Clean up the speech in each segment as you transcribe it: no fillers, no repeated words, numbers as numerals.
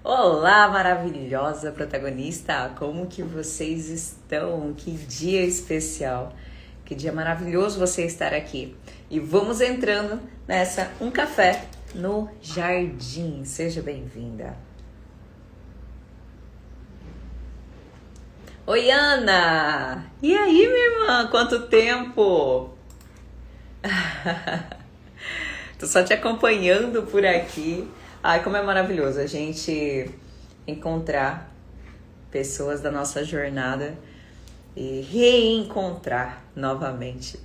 Olá, maravilhosa protagonista! Como que vocês estão? Que dia especial! Que dia maravilhoso você estar aqui! E vamos entrando nessa Um Café no Jardim. Seja bem-vinda! Oi, Ana! E aí, minha irmã? Quanto tempo? Tô só te acompanhando por aqui. Ai, como é maravilhoso a gente encontrar pessoas da nossa jornada e reencontrar novamente.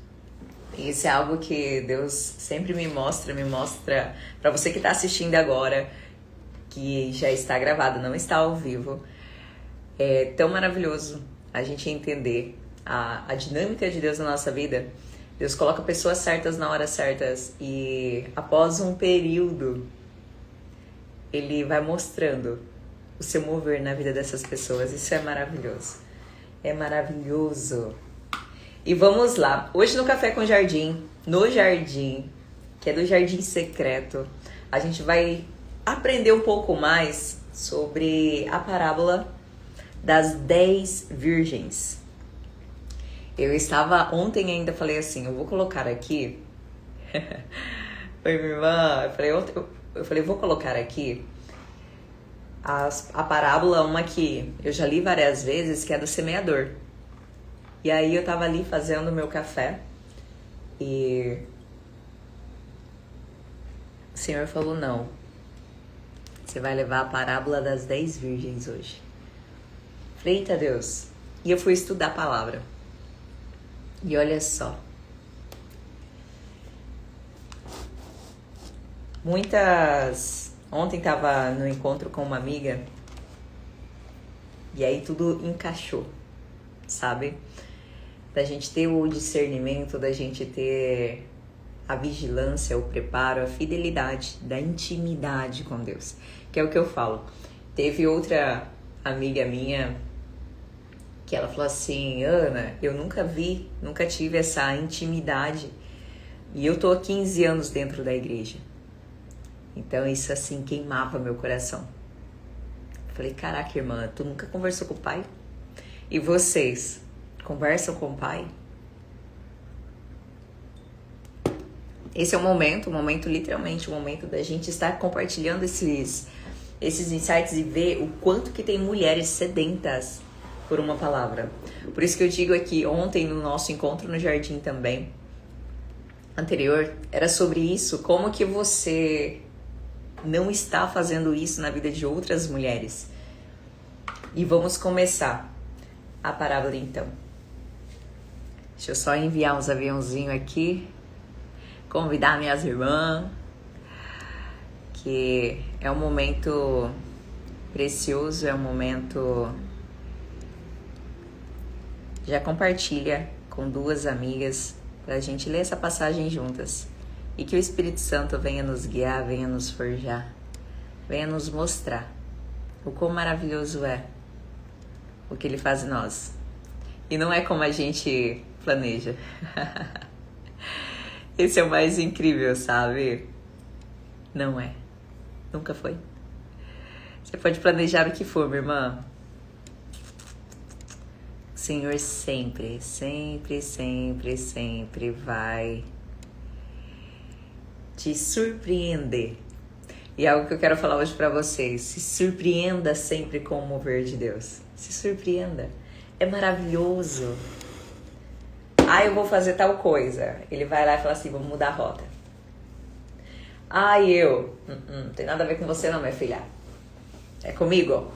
Isso é algo que Deus sempre me mostra para você que está assistindo agora, que já está gravado, não está ao vivo. É tão maravilhoso a gente entender a dinâmica de Deus na nossa vida. Deus coloca pessoas certas na hora certas e após um período Ele vai mostrando o seu mover na vida dessas pessoas. Isso é maravilhoso. É maravilhoso. E vamos lá. Hoje no Café com Jardim, no Jardim, que é do Jardim Secreto, a gente vai aprender um pouco mais sobre a parábola das 10 virgens. Eu estava ontem ainda falei assim, eu vou colocar aqui. Oi, minha irmã. Eu falei, vou colocar aqui a parábola, uma que eu já li várias vezes, que é do semeador. E aí eu tava ali fazendo o meu café e o Senhor falou, não, você vai levar a parábola das 10 virgens hoje. Falei, eita Deus. E eu fui estudar a palavra. E olha só. Ontem tava no encontro com uma amiga e aí tudo encaixou, sabe? Da gente ter o discernimento, da gente ter a vigilância, o preparo, a fidelidade, da intimidade com Deus, que é o que eu falo. Teve outra amiga minha que ela falou assim, Ana, eu nunca tive essa intimidade e eu tô há 15 anos dentro da igreja. Então isso assim queimava meu coração. Falei, caraca, irmã, tu nunca conversou com o pai? E vocês, conversam com o pai? Esse é o momento literalmente, o momento da gente estar compartilhando esses insights e ver o quanto que tem mulheres sedentas por uma palavra. Por isso que eu digo aqui, ontem no nosso encontro no jardim também, anterior, era sobre isso, como que você não está fazendo isso na vida de outras mulheres. E vamos começar a parábola então. Deixa eu só enviar uns aviãozinhos aqui, convidar minhas irmãs, que é um momento precioso, é um momento... Já compartilha com duas amigas para a gente ler essa passagem juntas. E que o Espírito Santo venha nos guiar, venha nos forjar, venha nos mostrar o quão maravilhoso é o que Ele faz em nós. E não é como a gente planeja. Esse é o mais incrível, sabe? Não é. Nunca foi. Você pode planejar o que for, minha irmã. O Senhor sempre vai te surpreender. E algo que eu quero falar hoje pra vocês, se surpreenda sempre com o mover de Deus. Se surpreenda. É maravilhoso. Eu vou fazer tal coisa. Ele vai lá e fala assim, vamos mudar a rota. Não tem nada a ver com você não, minha filha. É comigo?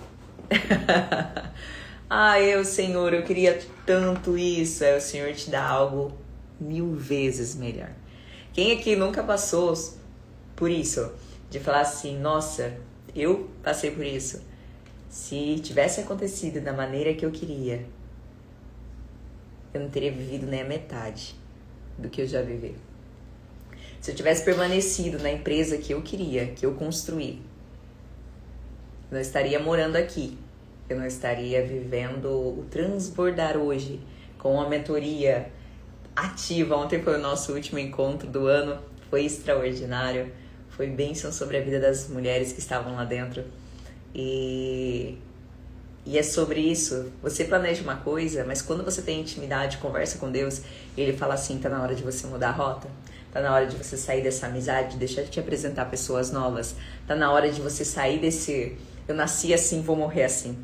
Senhor, eu queria tanto isso. Aí o Senhor te dá algo 1000 vezes melhor. Quem aqui nunca passou por isso? De falar assim, nossa, eu passei por isso. Se tivesse acontecido da maneira que eu queria, eu não teria vivido nem a metade do que eu já vivi. Se eu tivesse permanecido na empresa que eu queria, que eu construí, eu não estaria morando aqui. Eu não estaria vivendo o transbordar hoje com uma mentoria ativa. Ontem foi o nosso último encontro do ano, foi extraordinário, foi bênção sobre a vida das mulheres que estavam lá dentro. E é sobre isso. Você planeja uma coisa, mas quando você tem intimidade, conversa com Deus, ele fala assim, tá na hora de você mudar a rota. Tá na hora de você sair dessa amizade, deixar de te apresentar pessoas novas. Tá na hora de você sair desse eu nasci assim, vou morrer assim.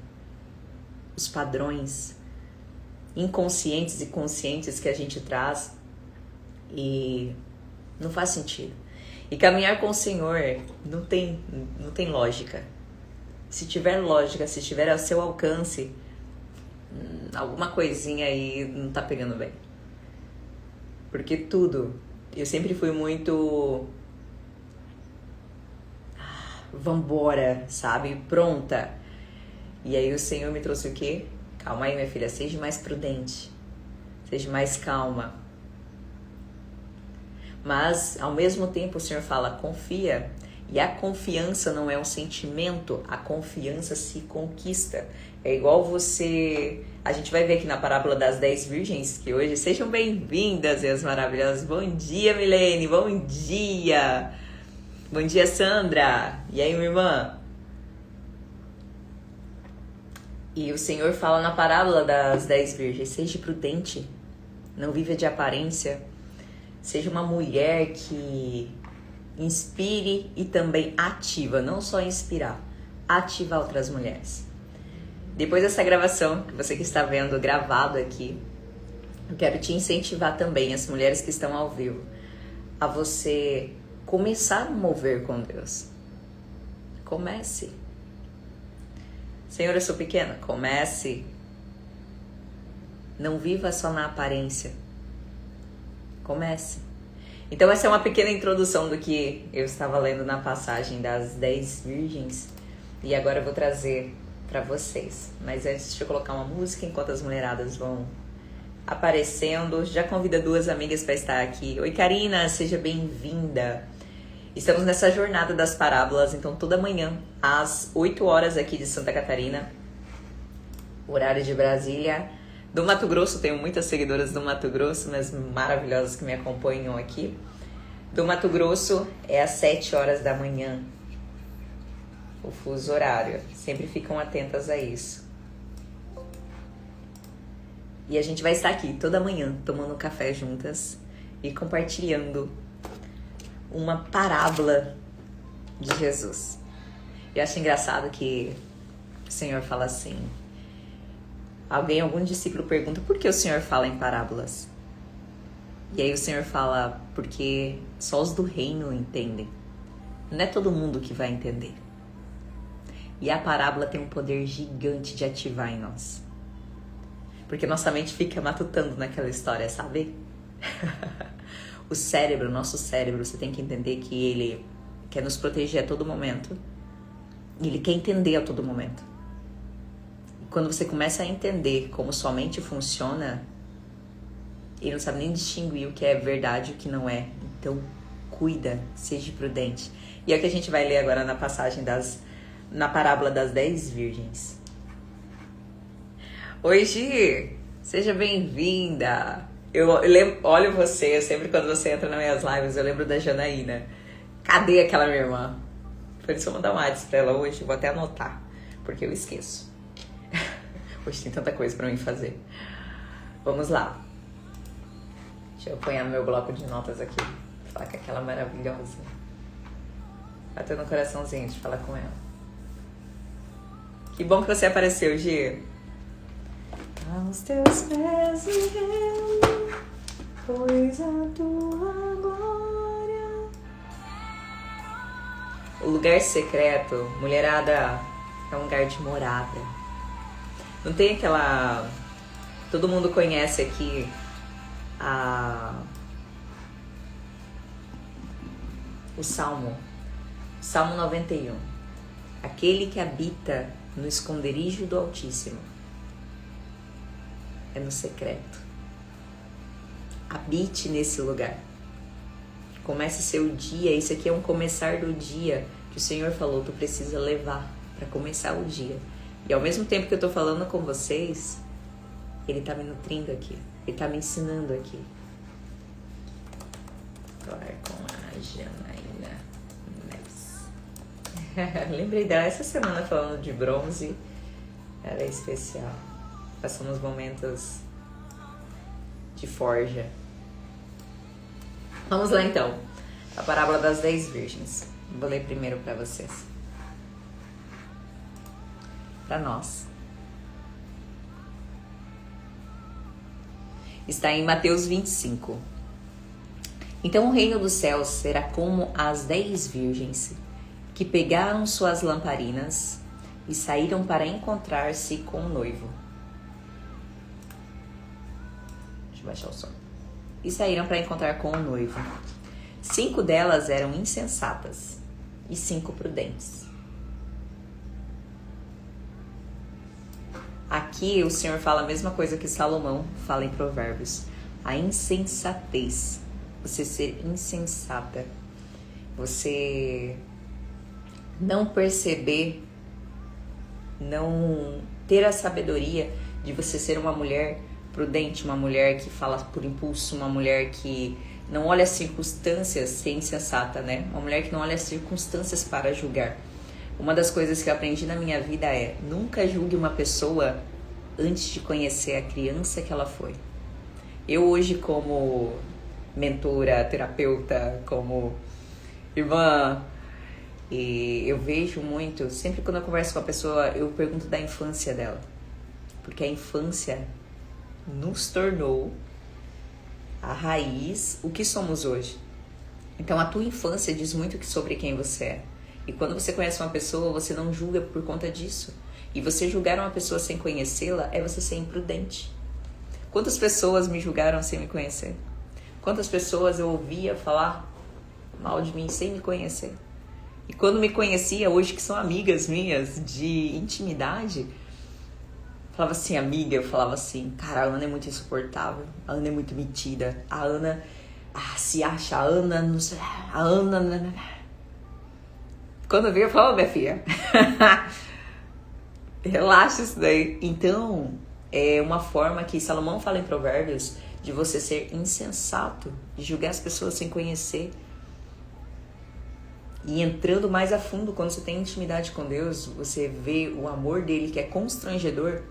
Os padrões inconscientes e conscientes que a gente traz e não faz sentido. E caminhar com o Senhor não tem lógica. Se tiver lógica, se tiver ao seu alcance, alguma coisinha aí não tá pegando bem. Porque tudo, eu sempre fui muito vambora, sabe? Pronta. E aí o Senhor me trouxe o quê? Calma aí, minha filha, seja mais prudente. Seja mais calma. Mas, ao mesmo tempo, o Senhor fala, confia. E a confiança não é um sentimento, a confiança se conquista. É igual você... A gente vai ver aqui na parábola das 10 virgens, que hoje sejam bem-vindas, minhas maravilhosas. Bom dia, Milene, bom dia. Bom dia, Sandra. E aí, minha irmã? E o Senhor fala na parábola das 10 virgens, seja prudente, não viva de aparência. Seja uma mulher que inspire e também ativa, não só inspirar, ativar outras mulheres. Depois dessa gravação, que você que está vendo gravado aqui, eu quero te incentivar também, as mulheres que estão ao vivo, a você começar a mover com Deus. Comece. Senhor, eu sou pequena. Comece. Não viva só na aparência. Comece. Então essa é uma pequena introdução do que eu estava lendo na passagem das 10 virgens. E agora eu vou trazer para vocês. Mas antes, deixa eu colocar uma música enquanto as mulheradas vão aparecendo. Já convida 2 amigas para estar aqui. Oi, Karina, seja bem-vinda. Estamos nessa jornada das parábolas, então toda manhã, às 8 horas aqui de Santa Catarina, horário de Brasília. Do Mato Grosso, tenho muitas seguidoras do Mato Grosso, mas maravilhosas que me acompanham aqui. Do Mato Grosso é às 7 horas da manhã, o fuso horário. Sempre ficam atentas a isso. E a gente vai estar aqui toda manhã, tomando café juntas e compartilhando uma parábola de Jesus. Eu acho engraçado que o Senhor fala assim... Algum discípulo pergunta, por que o Senhor fala em parábolas? E aí o Senhor fala, porque só os do reino entendem. Não é todo mundo que vai entender. E a parábola tem um poder gigante de ativar em nós. Porque nossa mente fica matutando naquela história, sabe? O cérebro, nosso cérebro, você tem que entender que ele quer nos proteger a todo momento. E ele quer entender a todo momento. E quando você começa a entender como sua mente funciona, ele não sabe nem distinguir o que é verdade e o que não é. Então, cuida, seja prudente. E é o que a gente vai ler agora na passagem na parábola das 10 virgens. Oi, Gi! Seja bem-vinda! Eu olho você, sempre quando você entra nas minhas lives, eu lembro da Janaína. Cadê aquela minha irmã? Por isso eu vou mandar um WhatsApp pra ela hoje, vou até anotar, porque eu esqueço. Hoje tem tanta coisa pra mim fazer. Vamos lá. Deixa eu apanhar meu bloco de notas aqui. Falar com aquela maravilhosa. Bateu no coraçãozinho de falar com ela. Que bom que você apareceu, Gi. Aos teus pés me rendo, pois a tua glória. O lugar secreto, mulherada, é um lugar de morada. Não tem aquela... Todo mundo conhece aqui o Salmo 91. Aquele que habita no esconderijo do Altíssimo. É no secreto. Habite nesse lugar. Comece seu dia. Isso aqui é um começar do dia que o Senhor falou, tu precisa levar para começar o dia. E ao mesmo tempo que eu tô falando com vocês, Ele tá me nutrindo aqui. Ele tá me ensinando aqui. Agora com a Janaína Neves. Lembrei dela essa semana falando de bronze. Ela é especial. Passamos momentos de forja. Vamos lá então. A parábola das 10 virgens. Vou ler primeiro para vocês. Para nós. Está em Mateus 25. Então o reino dos céus será como as 10 virgens que pegaram suas lamparinas e saíram para encontrar-se com o noivo. Deixa eu baixar o som. E saíram para encontrar com o noivo. 5 delas eram insensatas e 5 prudentes. Aqui o Senhor fala a mesma coisa que Salomão fala em Provérbios. A insensatez. Você ser insensata. Você não perceber, não ter a sabedoria de você ser uma mulher prudente, uma mulher que fala por impulso, uma mulher que não olha as circunstâncias, ser insensata, né? Uma mulher que não olha as circunstâncias para julgar. Uma das coisas que eu aprendi na minha vida é: nunca julgue uma pessoa antes de conhecer a criança que ela foi. Eu hoje, como mentora, terapeuta, como irmã, e eu vejo muito, sempre quando eu converso com a pessoa, eu pergunto da infância dela. Porque a infância nos tornou a raiz, o que somos hoje. Então a tua infância diz muito sobre quem você é. E quando você conhece uma pessoa, você não julga por conta disso. E você julgar uma pessoa sem conhecê-la é você ser imprudente. Quantas pessoas me julgaram sem me conhecer? Quantas pessoas eu ouvia falar mal de mim sem me conhecer? E quando me conhecia, hoje que são amigas minhas de intimidade, falava assim, amiga, eu falava assim, cara, a Ana é muito insuportável, a Ana é muito metida, a Ana se acha, a Ana, não sei, a Ana... Quando eu vi, eu falava, minha filha, relaxa isso daí. Então, é uma forma que Salomão fala em Provérbios de você ser insensato, de julgar as pessoas sem conhecer. E entrando mais a fundo, quando você tem intimidade com Deus, você vê o amor dele que é constrangedor,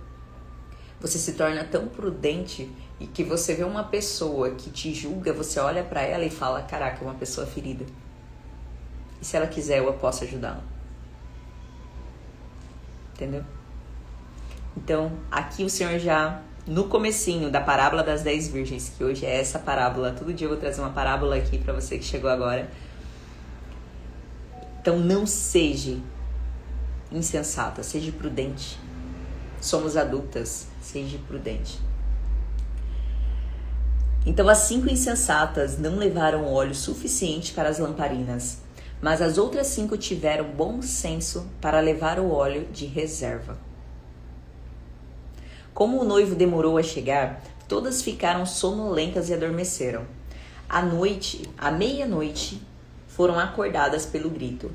você se torna tão prudente e que você vê uma pessoa que te julga, você olha pra ela e fala, caraca, é uma pessoa ferida. E se ela quiser, eu posso ajudá-la. Entendeu? Então, aqui o Senhor já, no comecinho da parábola das 10 virgens, que hoje é essa parábola, todo dia eu vou trazer uma parábola aqui pra você que chegou agora. Então não seja insensata, seja prudente. Somos adultas, seja prudente. Então as 5 insensatas não levaram óleo suficiente para as lamparinas, mas as outras 5 tiveram bom senso para levar o óleo de reserva. Como o noivo demorou a chegar, todas ficaram sonolentas e adormeceram. À meia-noite, foram acordadas pelo grito.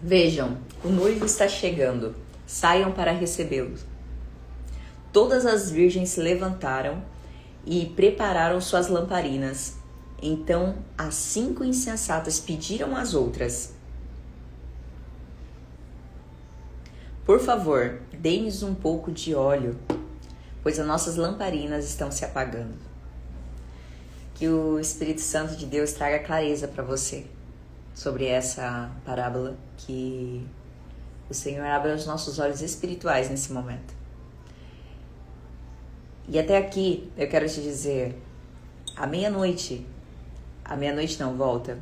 Vejam, o noivo está chegando, saiam para recebê-lo. Todas as virgens se levantaram e prepararam suas lamparinas. Então as 5 insensatas pediram às outras: por favor, dê-nos um pouco de óleo, pois as nossas lamparinas estão se apagando. Que o Espírito Santo de Deus traga clareza para você sobre essa parábola, que o Senhor abra os nossos olhos espirituais nesse momento. E até aqui eu quero te dizer, à meia-noite não, volta.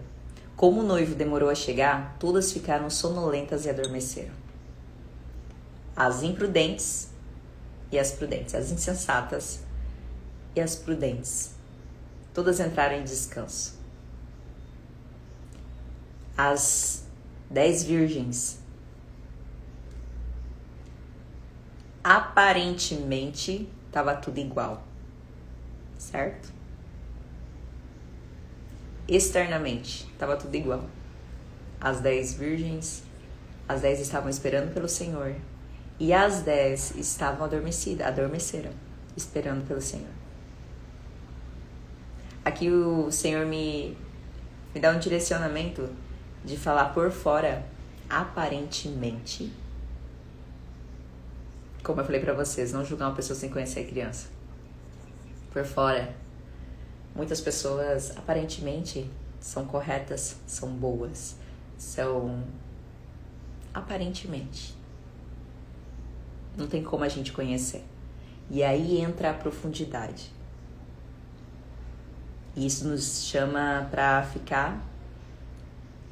Como o noivo demorou a chegar, todas ficaram sonolentas e adormeceram. As imprudentes e as prudentes, as insensatas e as prudentes. Todas entraram em descanso. As 10 virgens, aparentemente, estava tudo igual, certo? Externamente, estava tudo igual. As 10 virgens, as 10 estavam esperando pelo Senhor, e as 10 estavam adormeceram, esperando pelo Senhor. Aqui o Senhor me dá um direcionamento de falar por fora, aparentemente. Como eu falei pra vocês, não julgar uma pessoa sem conhecer a criança. Por fora, muitas pessoas aparentemente são corretas, são boas, são aparentemente. Não tem como a gente conhecer. E aí entra a profundidade. E isso nos chama para ficar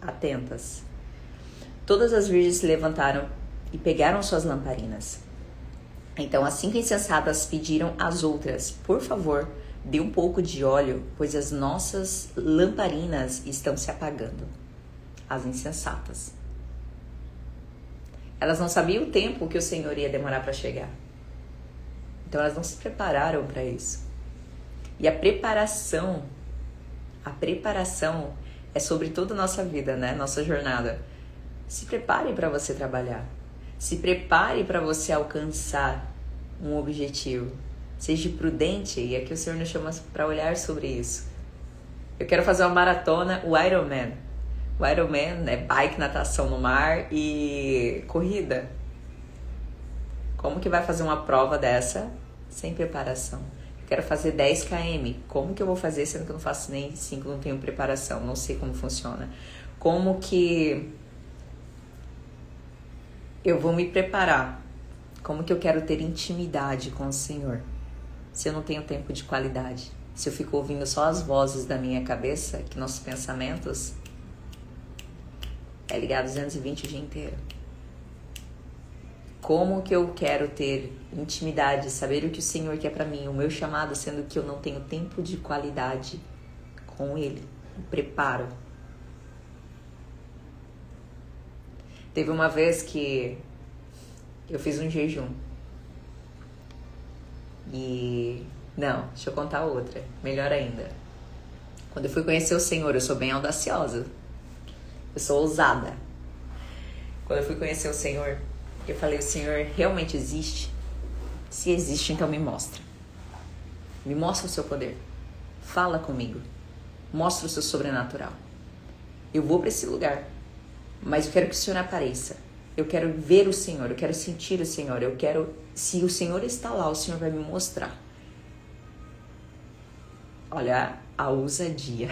atentas. Todas as virgens se levantaram e pegaram suas lamparinas. Então as 5 insensatas pediram às outras: por favor, dê um pouco de óleo, pois as nossas lamparinas estão se apagando. As insensatas. Elas não sabiam o tempo que o Senhor ia demorar para chegar. Então elas não se prepararam para isso. E a preparação é sobre toda a nossa vida, né? Nossa jornada. Se prepare para você trabalhar. Se prepare para você alcançar um objetivo. Seja prudente, e aqui o Senhor nos chama para olhar sobre isso. Eu quero fazer uma maratona, o Ironman. O Ironman é bike, natação no mar e corrida. Como que vai fazer uma prova dessa sem preparação? Eu quero fazer 10 km. Como que eu vou fazer sendo que eu não faço nem 5, não tenho preparação, não sei como funciona? Como que eu vou me preparar? Como que eu quero ter intimidade com o Senhor? Se eu não tenho tempo de qualidade, se eu fico ouvindo só as vozes da minha cabeça, que nossos pensamentos é ligado 220 o dia inteiro. Como que eu quero ter intimidade, saber o que o Senhor quer pra mim, o meu chamado, sendo que eu não tenho tempo de qualidade com Ele, o preparo. Teve uma vez que eu fiz um jejum. Não, deixa eu contar outra, melhor ainda. Quando eu fui conhecer o Senhor, eu sou bem audaciosa. Eu sou ousada. Quando eu fui conhecer o Senhor, eu falei: o Senhor realmente existe? Se existe, então me mostra. Me mostra o seu poder. Fala comigo. Mostra o seu sobrenatural. Eu vou para esse lugar, mas eu quero que o Senhor apareça. Eu quero ver o Senhor, eu quero sentir o Senhor. Eu quero, se o Senhor está lá, o Senhor vai me mostrar. Olha a ousadia.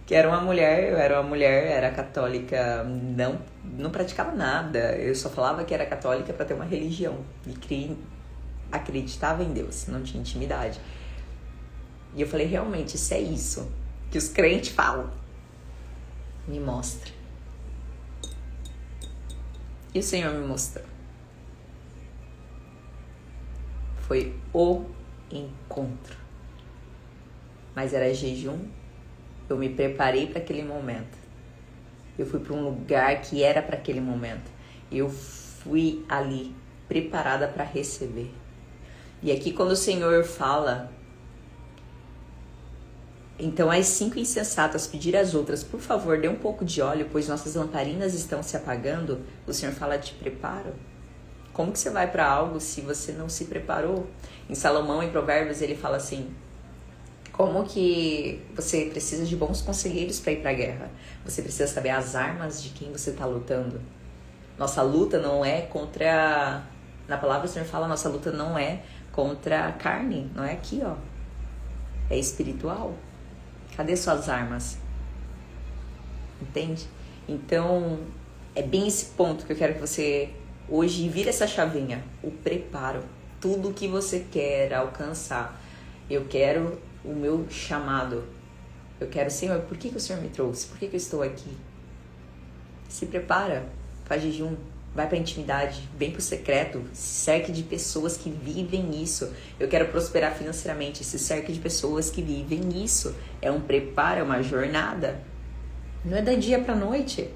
Que era uma mulher, eu era uma mulher, era católica, não praticava nada. Eu só falava que era católica para ter uma religião. E acreditava em Deus, não tinha intimidade. E eu falei: realmente, isso é isso que os crentes falam. Me mostra. E o Senhor me mostrou. Foi o encontro. Mas era jejum. Eu me preparei para aquele momento. Eu fui para um lugar que era para aquele momento. Eu fui ali preparada para receber. E aqui quando o Senhor fala, então as 5 insensatas pediram às outras: por favor, dê um pouco de óleo, pois nossas lamparinas estão se apagando. O Senhor fala de preparo. Como que você vai para algo se você não se preparou? Em Salomão, em Provérbios, ele fala assim: como que você precisa de bons conselheiros para ir para a guerra? Você precisa saber as armas de quem você está lutando. Nossa luta não é contra... Na palavra o Senhor fala, nossa luta não é contra a carne, não é aqui, ó. É espiritual. Cadê suas armas? Entende? Então, é bem esse ponto que eu quero que você hoje vire essa chavinha. O preparo. Tudo que você quer alcançar. Eu quero o meu chamado. Eu quero: Senhor, por que o Senhor me trouxe? Por que eu estou aqui? Se prepara, faz jejum, vai para a intimidade, vem para o secreto, se cerque de pessoas que vivem isso. Eu quero prosperar financeiramente, se cerque de pessoas que vivem isso. É um preparo, é uma jornada. Não é da dia para noite.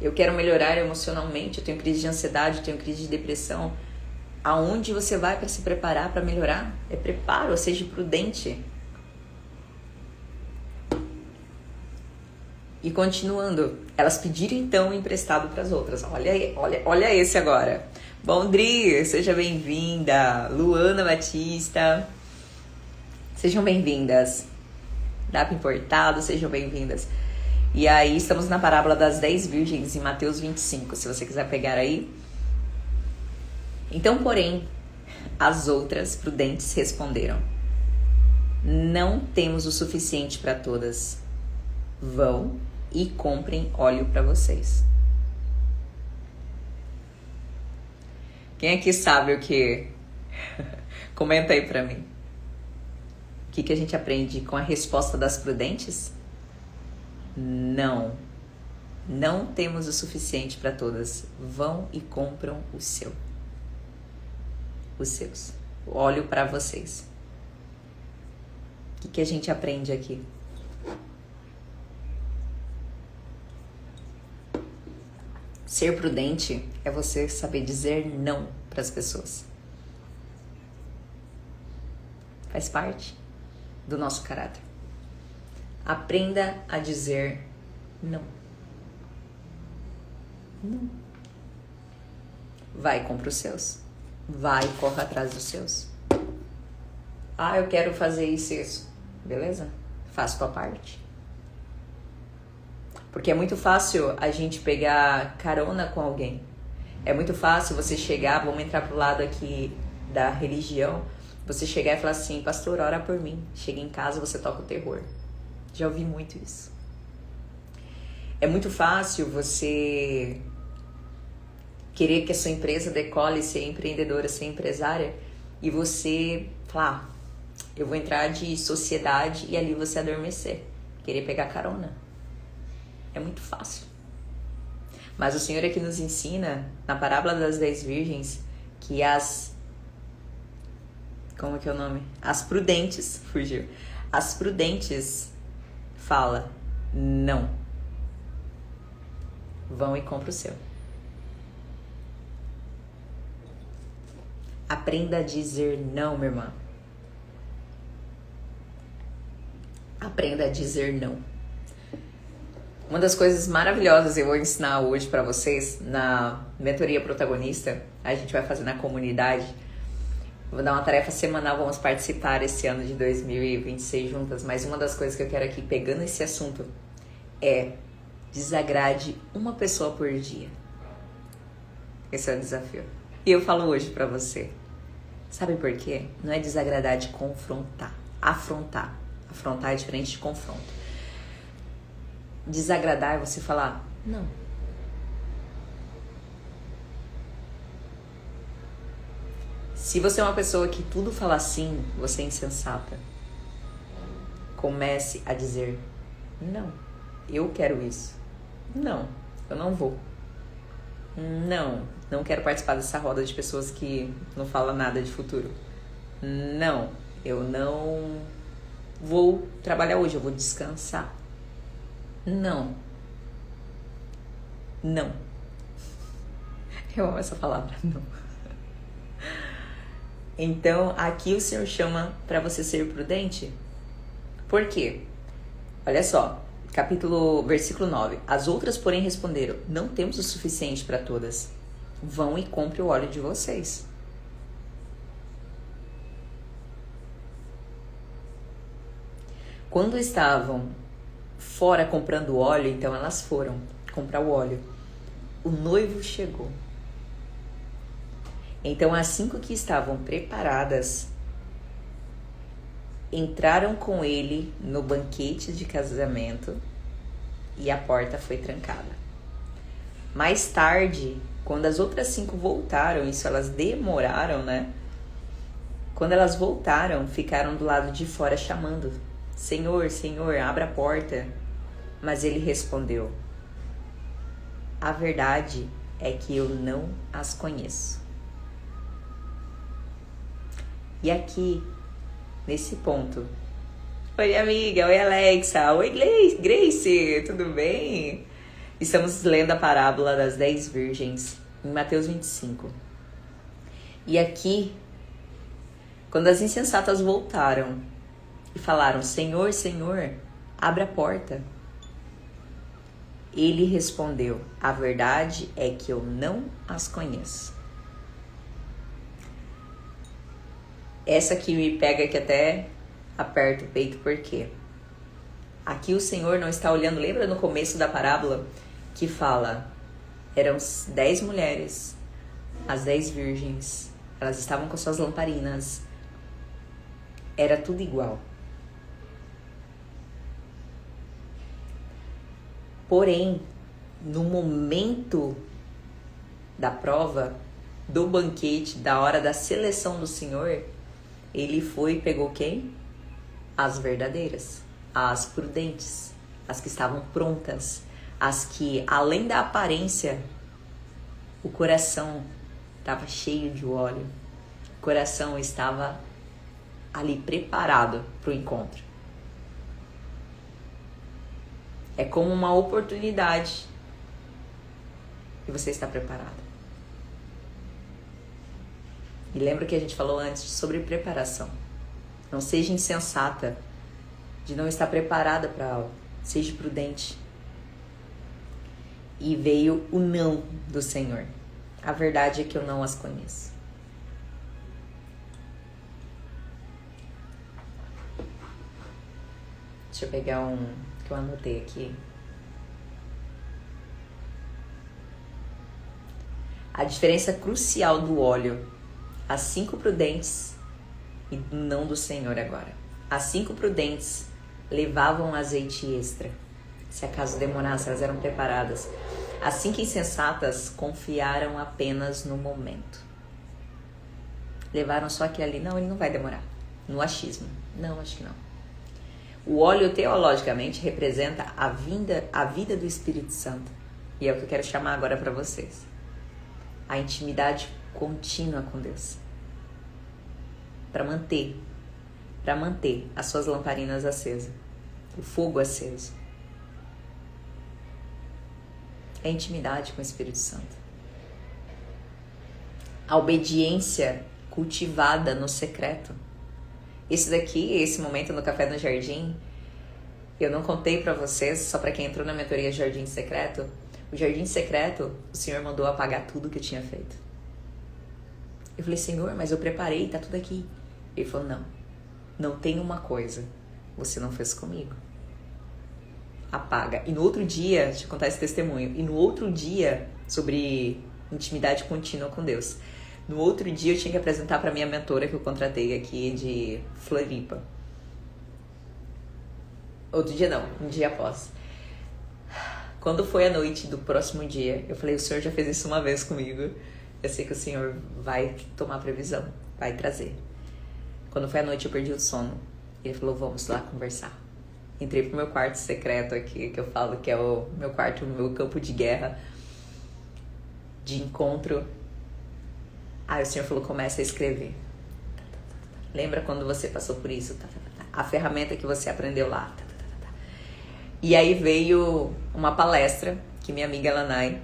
Eu quero melhorar emocionalmente, eu tenho crise de ansiedade, eu tenho crise de depressão. Aonde você vai para se preparar para melhorar? É preparo, seja prudente. E continuando, elas pediram então emprestado para as outras. Olha esse agora. Bom, Dri, seja bem-vinda. Luana Batista, sejam bem-vindas. Dapa Importado, sejam bem-vindas. E aí estamos na parábola das 10 virgens em Mateus 25, se você quiser pegar aí. Então, porém, as outras prudentes responderam: não temos o suficiente para todas. Vão e comprem óleo para vocês. Quem aqui sabe o que? Comenta aí para mim. O que a gente aprende com a resposta das prudentes? Não. Não temos o suficiente para todas. Vão e compram o seu. Os seus. O óleo para vocês. O que a gente aprende aqui? Ser prudente é você saber dizer não para as pessoas. Faz parte do nosso caráter. Aprenda a dizer não. Não. Vai e compra os seus. Vai e corre atrás dos seus. Ah, eu quero fazer isso e isso. Beleza? Faça tua parte. Porque é muito fácil a gente pegar carona com alguém. É muito fácil você chegar, vamos entrar pro lado aqui da religião, você chegar e falar assim: pastor, ora por mim. Chega em casa, você toca o terror. Já ouvi muito isso. É muito fácil você querer que a sua empresa decole, ser empreendedora, ser empresária, e você falar: eu vou entrar de sociedade, e ali você adormecer, querer pegar carona. É muito fácil. Mas o Senhor aqui nos ensina, na parábola das 10 virgens, que como que é o nome? As prudentes, fugiu. As prudentes fala: não. Vão e compra o seu. Aprenda a dizer não, minha irmã. Aprenda a dizer não. Uma das coisas maravilhosas eu vou ensinar hoje para vocês na mentoria protagonista, a gente vai fazer na comunidade. Vou dar uma tarefa semanal, vamos participar esse ano de 2026 juntas, mas uma das coisas que eu quero aqui, pegando esse assunto, é: desagrade uma pessoa por dia. Esse é o desafio. E eu falo hoje pra você. Sabe por quê? Não é desagradar de confrontar. Afrontar. Afrontar é diferente de confronto. Desagradar é você falar: não. Se você é uma pessoa que tudo fala sim, você é insensata. Comece a dizer: não, eu quero isso. Não, eu não vou. Não quero participar dessa roda de pessoas que não falam nada de futuro. Não, eu não vou trabalhar hoje, eu vou descansar. Não. Eu amo essa palavra, não. Então, aqui o Senhor chama para você ser prudente. Por quê? Olha só, versículo 9. As outras, porém, responderam: não temos o suficiente para todas. Vão e comprem o óleo de vocês. Quando estavam fora comprando óleo, então elas foram comprar o óleo. O noivo chegou. Então as 5 que estavam preparadas entraram com ele no banquete de casamento e a porta foi trancada. Mais tarde, quando as outras 5 voltaram, isso elas demoraram, né? Quando elas voltaram, ficaram do lado de fora chamando: Senhor, Senhor, abra a porta. Mas ele respondeu: a verdade é que eu não as conheço. E aqui, nesse ponto: oi, amiga, oi, Alexa, oi, Grace, tudo bem? Estamos lendo a parábola das 10 virgens em Mateus 25. E aqui, quando as insensatas voltaram e falaram: Senhor, Senhor, abre a porta, ele respondeu: a verdade é que eu não as conheço. Essa aqui me pega que até aperta o peito, por quê? Aqui o Senhor não está olhando, lembra no começo da parábola que fala, eram 10 mulheres, as 10 virgens, elas estavam com suas lamparinas, era tudo igual. Porém, no momento da prova, do banquete, da hora da seleção do Senhor, ele foi e pegou quem? As verdadeiras, as prudentes, as que estavam prontas, as que, além da aparência, o coração estava cheio de óleo, o coração estava ali preparado para o encontro. É como uma oportunidade e você está preparado. E lembra que a gente falou antes sobre preparação. Não seja insensata de não estar preparada para algo. Seja prudente. E veio o não do Senhor. A verdade é que eu não as conheço. Deixa eu pegar um que eu anotei aqui. A diferença crucial do óleo. As 5 prudentes e não do Senhor agora. As 5 prudentes levavam azeite extra. Se acaso demorasse, elas eram preparadas. As 5 insensatas confiaram apenas no momento. Levaram só aquele ali. Não, ele não vai demorar. No achismo. Não, acho que não. O óleo, teologicamente, representa a vida do Espírito Santo. E é o que eu quero chamar agora para vocês. A intimidade contínua com Deus. Para manter as suas lamparinas acesas. O fogo aceso. É intimidade com o Espírito Santo. A obediência cultivada no secreto. Esse momento no Café no Jardim, eu não contei pra vocês, só pra quem entrou na mentoria Jardim Secreto. O Jardim Secreto, o Senhor mandou apagar tudo que eu tinha feito. Eu falei, Senhor, mas eu preparei, tá tudo aqui. Ele falou, não tem uma coisa, você não fez comigo. Apaga. E no outro dia, deixa eu contar esse testemunho, e no outro dia, sobre intimidade contínua com Deus, no outro dia eu tinha que apresentar para minha mentora que eu contratei aqui de Floripa. Outro dia não, um dia após. Quando foi a noite do próximo dia, eu falei, o Senhor já fez isso uma vez comigo, eu sei que o Senhor vai tomar previsão, vai trazer. Quando foi a noite eu perdi o sono. Ele falou, vamos lá conversar. Entrei pro meu quarto secreto aqui, que eu falo que é o meu quarto, o meu campo de guerra, de encontro. Aí o Senhor falou, começa a escrever. Lembra quando você passou por isso? A ferramenta que você aprendeu lá. E aí veio uma palestra que minha amiga Lanai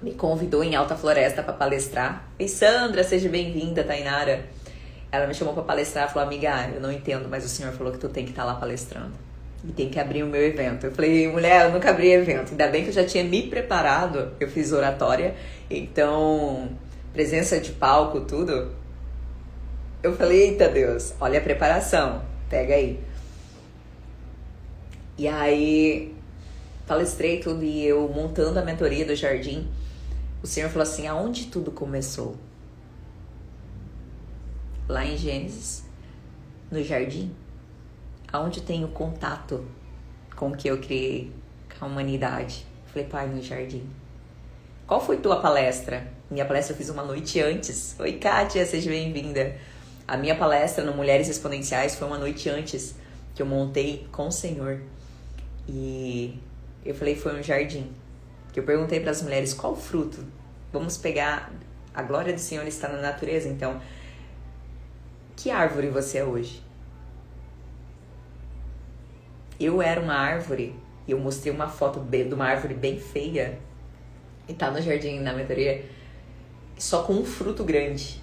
me convidou em Alta Floresta para palestrar. E Sandra, seja bem-vinda, Tainara. Ela me chamou para palestrar e falou, amiga, eu não entendo, mas o Senhor falou que tu tem que estar lá palestrando. E tem que abrir o meu evento. Eu falei, mulher, eu nunca abri evento. Ainda bem que eu já tinha me preparado. Eu fiz oratória. Então, presença de palco, tudo. Eu falei, eita Deus, olha a preparação. Pega aí. E aí, palestrei tudo e eu montando a mentoria do Jardim. O Senhor falou assim, aonde tudo começou? Lá em Gênesis, no Jardim. Aonde tem o contato com o que eu criei, com a humanidade. Eu falei, pai, no Jardim. Qual foi tua palestra? Minha palestra eu fiz uma noite antes. Oi, Kátia, seja bem-vinda. A minha palestra no Mulheres Exponenciais foi uma noite antes que eu montei com o Senhor. E eu falei, foi um jardim. Que eu perguntei para as mulheres, qual fruto? Vamos pegar, a glória do Senhor está na natureza, então, que árvore você é hoje? Eu era uma árvore, e eu mostrei uma foto de uma árvore bem feia, e tá no jardim, na mentoria, só com um fruto grande,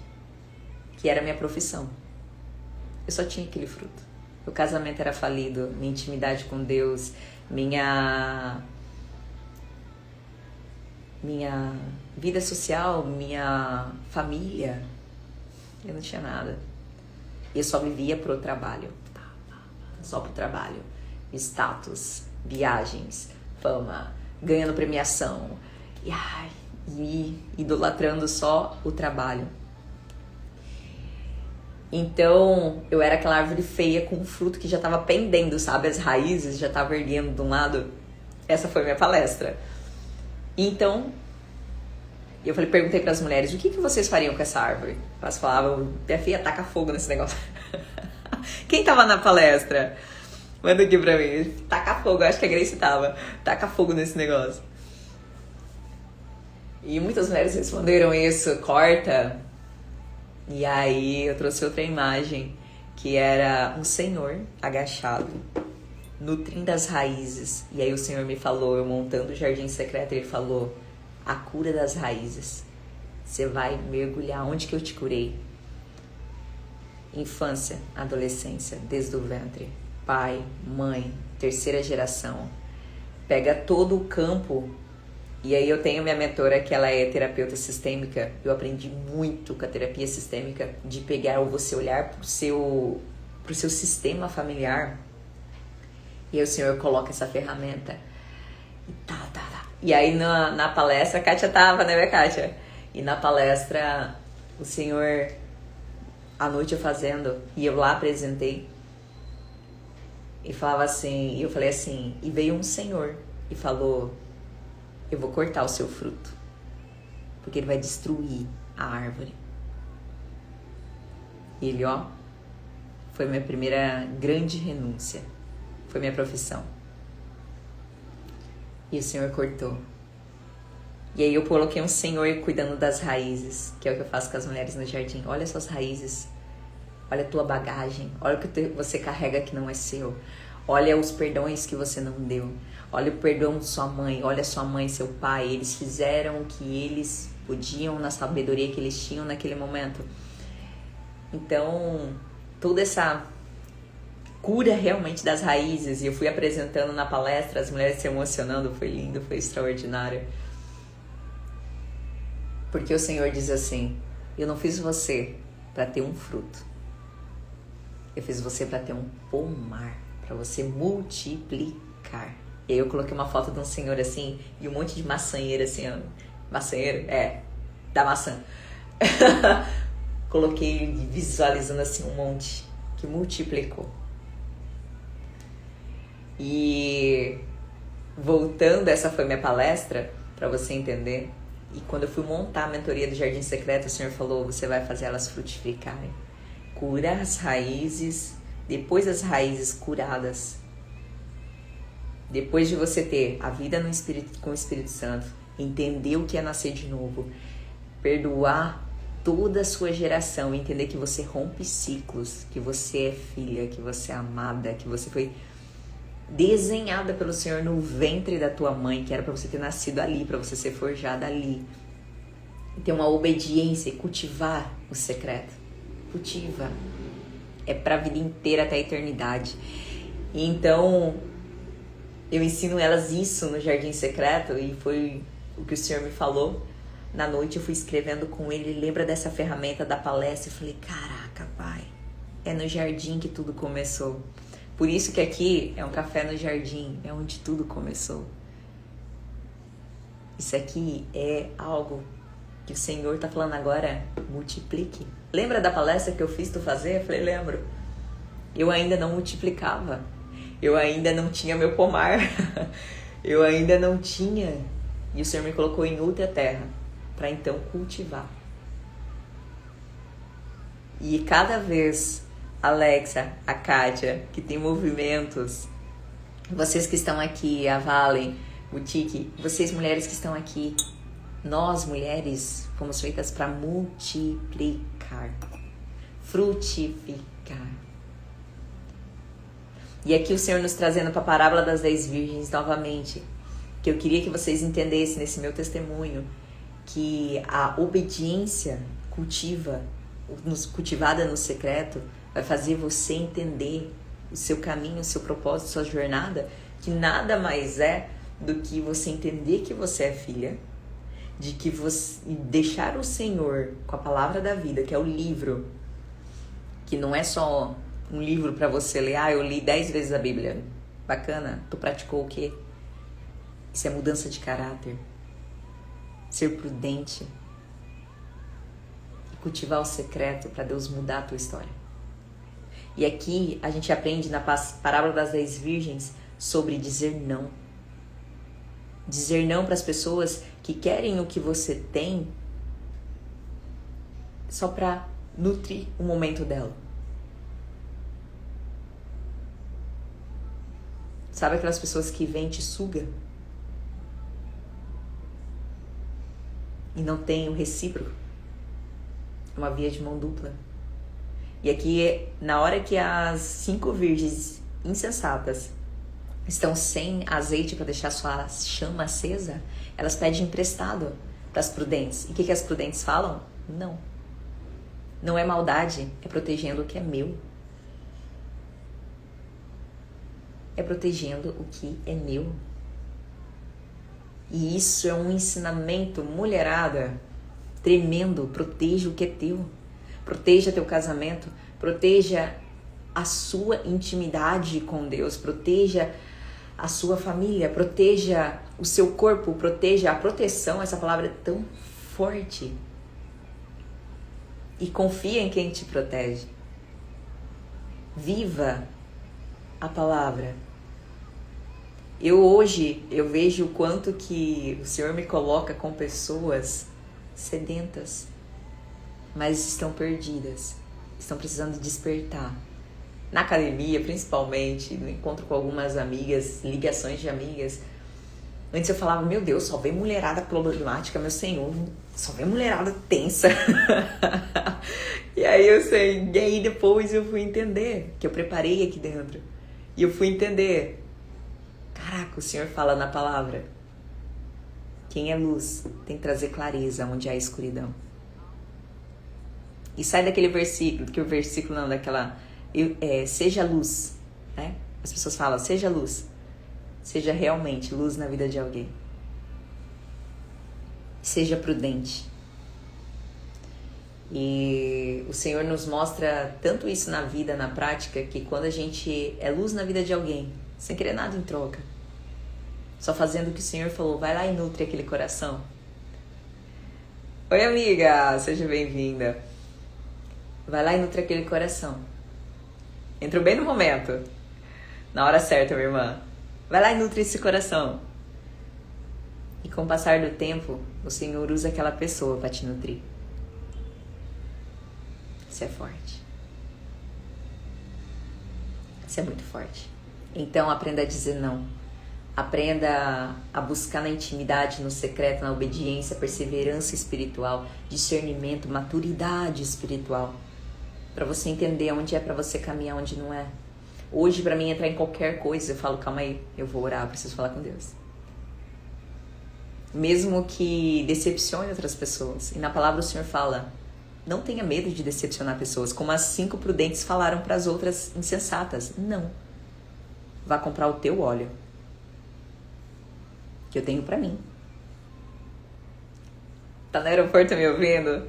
que era a minha profissão. Eu só tinha aquele fruto. O casamento era falido, minha intimidade com Deus, minha vida social, minha família, eu não tinha nada. Eu só vivia pro trabalho, só pro trabalho. status, viagens, fama, ganhando premiação e idolatrando só o trabalho. Então, eu era aquela árvore feia com um fruto que já estava pendendo, sabe? As raízes já estavam erguendo de um lado. Essa foi minha palestra. Então, eu perguntei para as mulheres, o que vocês fariam com essa árvore? Elas falavam, minha filha, taca fogo nesse negócio. Quem tava na palestra? Manda aqui pra mim. Taca fogo, eu acho que a Grace tava. Taca fogo nesse negócio. E muitas mulheres responderam isso, corta. E aí eu trouxe outra imagem, que era um senhor agachado, nutrindo as raízes. E aí o Senhor me falou, eu montando o jardim secreto, ele falou, a cura das raízes. Você vai mergulhar onde que eu te curei. Infância, adolescência, desde o ventre. Pai, mãe, terceira geração. Pega todo o campo. E aí eu tenho minha mentora que ela é terapeuta sistêmica. Eu aprendi muito com a terapia sistêmica de pegar ou você olhar pro seu sistema familiar. E aí o Senhor coloca essa ferramenta. E tá. E aí na palestra, a Kátia tava, né, minha Kátia? E na palestra, o Senhor, à noite eu fazendo, e eu lá apresentei. E falava assim, eu falei assim, e veio um senhor e falou, eu vou cortar o seu fruto, porque ele vai destruir a árvore. E ele, foi minha primeira grande renúncia, foi minha profissão. E o Senhor cortou. E aí eu coloquei um senhor cuidando das raízes, que é o que eu faço com as mulheres no jardim. Olha suas raízes, olha a tua bagagem, olha o que você carrega que não é seu. Olha os perdões que você não deu. Olha o perdão de sua mãe, olha sua mãe e seu pai. Eles fizeram o que eles podiam na sabedoria que eles tinham naquele momento. Então, toda essa cura realmente das raízes. E eu fui apresentando na palestra, as mulheres se emocionando. Foi lindo, foi extraordinário. Porque o Senhor diz assim, eu não fiz você para ter um fruto. Eu fiz você para ter um pomar, para você multiplicar. E aí eu coloquei uma foto de um senhor assim, e um monte de maçanheira assim, maçanheiro? Da maçã. Coloquei visualizando assim um monte, que multiplicou. E voltando, essa foi minha palestra, para você entender. E quando eu fui montar a mentoria do Jardim Secreto, o Senhor falou, você vai fazer elas frutificarem. Curar as raízes, depois das raízes curadas. Depois de você ter a vida no Espírito, com o Espírito Santo, entender o que é nascer de novo, perdoar toda a sua geração, entender que você rompe ciclos, que você é filha, que você é amada, que você foi desenhada pelo Senhor no ventre da tua mãe, que era para você ter nascido ali, para você ser forjada ali. E ter uma obediência e cultivar o secreto. Cultiva. É para a vida inteira até a eternidade. E então, eu ensino elas isso no Jardim Secreto e foi o que o Senhor me falou. Na noite eu fui escrevendo com ele, lembra dessa ferramenta da palestra? Eu falei, caraca, pai, é no jardim que tudo começou. Por isso que aqui é um café no jardim, é onde tudo começou. Isso aqui é algo que o Senhor está falando agora, multiplique. Lembra da palestra que eu fiz tu fazer? Eu falei, lembro. Eu ainda não multiplicava. Eu ainda não tinha meu pomar. Eu ainda não tinha. E o Senhor me colocou em outra terra para então cultivar. E cada vez, a Alexa, a Kátia, que tem movimentos, vocês que estão aqui, a Valen, o Tiki, vocês mulheres que estão aqui, nós mulheres fomos feitas para multiplicar, frutificar. E aqui o Senhor nos trazendo para a parábola das 10 virgens novamente, que eu queria que vocês entendessem nesse meu testemunho, que a obediência cultivada no secreto, vai fazer você entender o seu caminho, o seu propósito, sua jornada, que nada mais é do que você entender que você é filha, de que você deixar o Senhor com a palavra da vida, que é o livro, que não é só um livro para você ler, eu li 10 vezes a Bíblia. Bacana. Tu praticou o quê? Isso é mudança de caráter. Ser prudente. E cultivar o secreto para Deus mudar a tua história. E aqui a gente aprende na parábola das 10 virgens sobre dizer não. Dizer não para as pessoas que querem o que você tem só para nutrir o momento dela. Sabe aquelas pessoas que vêm e te suga? E não tem o recíproco? É uma via de mão dupla. E aqui, na hora que as 5 virgens insensatas estão sem azeite para deixar sua chama acesa, elas pedem emprestado para as prudentes. E o que as prudentes falam? Não. Não é maldade, é protegendo o que é meu. É protegendo o que é meu. E isso é um ensinamento, mulherada, tremendo. Proteja o que é teu. Proteja teu casamento. Proteja a sua intimidade com Deus. Proteja a sua família. Proteja o seu corpo. Proteja a proteção. Essa palavra é tão forte. E confia em quem te protege. Viva a palavra. Hoje eu vejo o quanto que o Senhor me coloca com pessoas sedentas, mas estão perdidas, estão precisando despertar. Na academia, principalmente, no encontro com algumas amigas, ligações de amigas. Antes eu falava, meu Deus, só vem mulherada problemática, meu Senhor, só vem mulherada tensa. E aí depois eu fui entender, que eu preparei aqui dentro. E eu fui entender. Caraca, o Senhor fala na palavra. Quem é luz tem que trazer clareza onde há escuridão. E sai daquele versículo, que o versículo não, daquela... seja luz, né? As pessoas falam, seja luz. Seja realmente luz na vida de alguém. Seja prudente. E o Senhor nos mostra tanto isso na vida, na prática, que quando a gente é luz na vida de alguém, sem querer nada em troca, só fazendo o que o Senhor falou, vai lá e nutre aquele coração. Oi, amiga, seja bem-vinda. Vai lá e nutre aquele coração. Entrou bem no momento. Na hora certa, minha irmã. Vai lá e nutre esse coração. E com o passar do tempo, o Senhor usa aquela pessoa para te nutrir. Isso é forte. Isso é muito forte. Então aprenda a dizer não. Aprenda a buscar na intimidade, no secreto, na obediência, perseverança espiritual, discernimento, maturidade espiritual. Para você entender onde é para você caminhar, onde não é. Hoje, para mim, entrar em qualquer coisa, eu falo, calma aí, eu vou orar, eu preciso falar com Deus. Mesmo que decepcione outras pessoas. E na palavra o Senhor fala, não tenha medo de decepcionar pessoas, como as 5 prudentes falaram para as outras insensatas. Não. Vá comprar o teu óleo, que eu tenho para mim. Tá no aeroporto me ouvindo?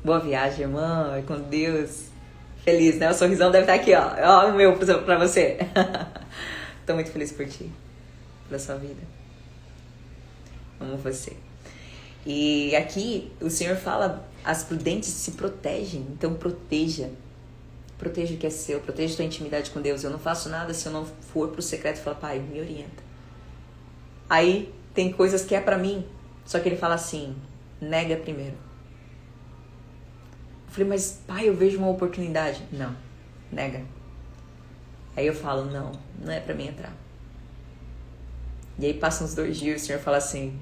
Boa viagem, irmã, é com Deus. Feliz, né? O sorrisão deve estar aqui, ó. Ó o meu pra você. Tô muito feliz por ti, pela sua vida. Amo você. E aqui o Senhor fala, as prudentes se protegem, então proteja. Proteja o que é seu, proteja a tua intimidade com Deus. Eu não faço nada se eu não for pro secreto e falar, pai, me orienta. Aí tem coisas que é pra mim, só que ele fala assim, nega primeiro. Eu falei, mas pai, eu vejo uma oportunidade. Não, nega. Aí eu falo, não é pra mim entrar. E aí passam uns 2 dias e o Senhor fala assim,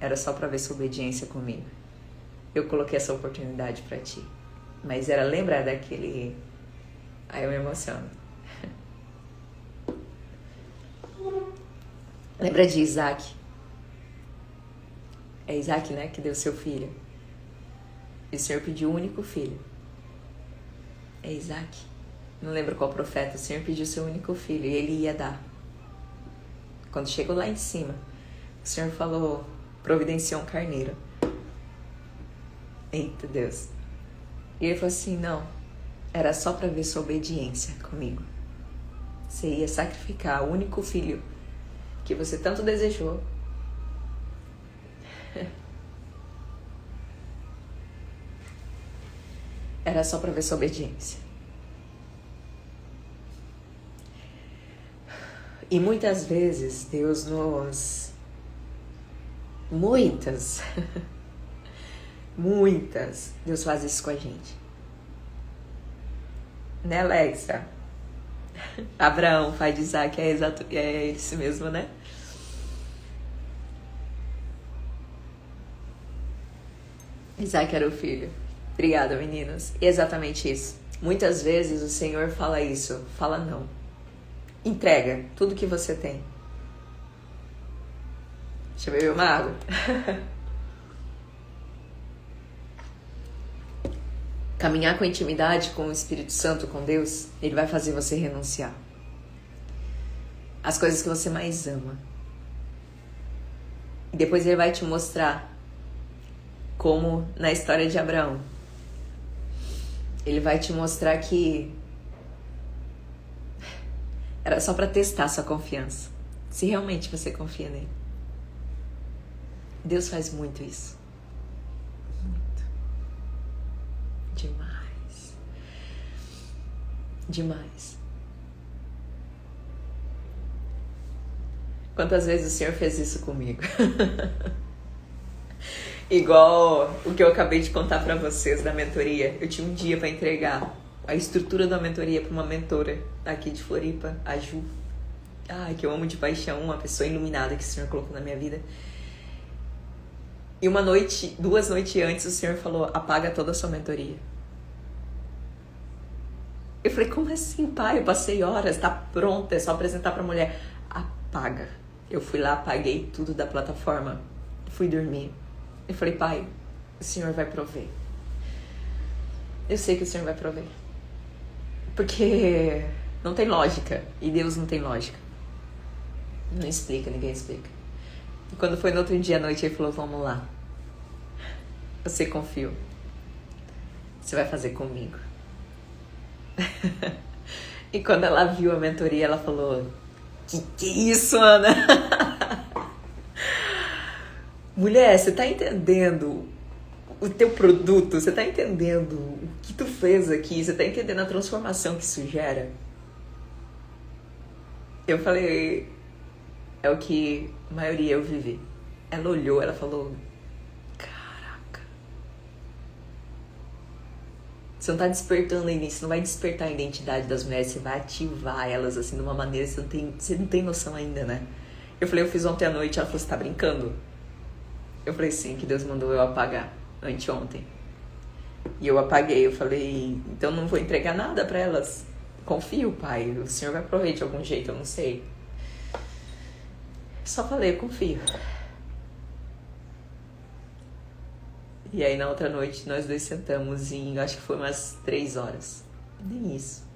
era só pra ver sua obediência comigo. Eu coloquei essa oportunidade pra ti. Mas era lembrar daquele... Aí eu me emociono. Lembra de Isaac? É Isaac, né, que deu seu filho. E o Senhor pediu o único filho. É Isaac. Não lembro qual profeta. O Senhor pediu seu único filho e ele ia dar. Quando chegou lá em cima, o Senhor falou, providenciou um carneiro. Eita Deus. E ele falou assim, não, era só para ver sua obediência comigo. Você ia sacrificar o único filho que você tanto desejou. Era só para ver sua obediência. E muitas vezes Deus nos... Muitas. Deus faz isso com a gente. Né, Alexa? Abraão, pai de Isaac, é esse mesmo, né? Isaac era o filho. Obrigada, meninas. E exatamente isso. Muitas vezes o Senhor fala isso. Fala não. Entrega tudo que você tem. Deixa eu beber uma água. Caminhar com intimidade com o Espírito Santo, com Deus, Ele vai fazer você renunciar às coisas que você mais ama. E depois Ele vai te mostrar como na história de Abraão. Ele vai te mostrar que era só para testar sua confiança. Se realmente você confia nele. Deus faz muito isso. Muito. Demais. Demais. Quantas vezes o Senhor fez isso comigo? Igual o que eu acabei de contar pra vocês da mentoria. Eu tinha um dia pra entregar a estrutura da mentoria pra uma mentora aqui de Floripa, a Ju. Ai, que eu amo de paixão, uma pessoa iluminada que o Senhor colocou na minha vida. E 2 noites antes, o Senhor falou, apaga toda a sua mentoria. Eu falei, como assim, pai? Eu passei horas, tá pronta, é só apresentar pra mulher. Apaga. Eu fui lá, apaguei tudo da plataforma, fui dormir. Eu falei, pai, o Senhor vai prover. Eu sei que o Senhor vai prover. Porque não tem lógica. E Deus não tem lógica. Não explica, ninguém explica. E quando foi no outro dia à noite, ele falou, vamos lá. Você confiou. Você vai fazer comigo. E quando ela viu a mentoria, ela falou, que é isso, Ana? Mulher, você tá entendendo o teu produto? Você tá entendendo o que tu fez aqui? Você tá entendendo a transformação que isso gera? Eu falei, é o que a maioria eu vivi. Ela olhou, ela falou, caraca. Você não tá despertando ainda, você não vai despertar a identidade das mulheres, você vai ativar elas assim de uma maneira que você não tem noção ainda, né? Eu falei, eu fiz ontem à noite, ela falou, você tá brincando? Eu falei, sim, que Deus mandou eu apagar anteontem. E eu apaguei, eu falei, então não vou entregar nada pra elas. Confio, pai, o Senhor vai prover de algum jeito, eu não sei. Só falei, eu confio. E aí na outra noite nós dois sentamos em, acho que foi umas 3 horas. Nem isso.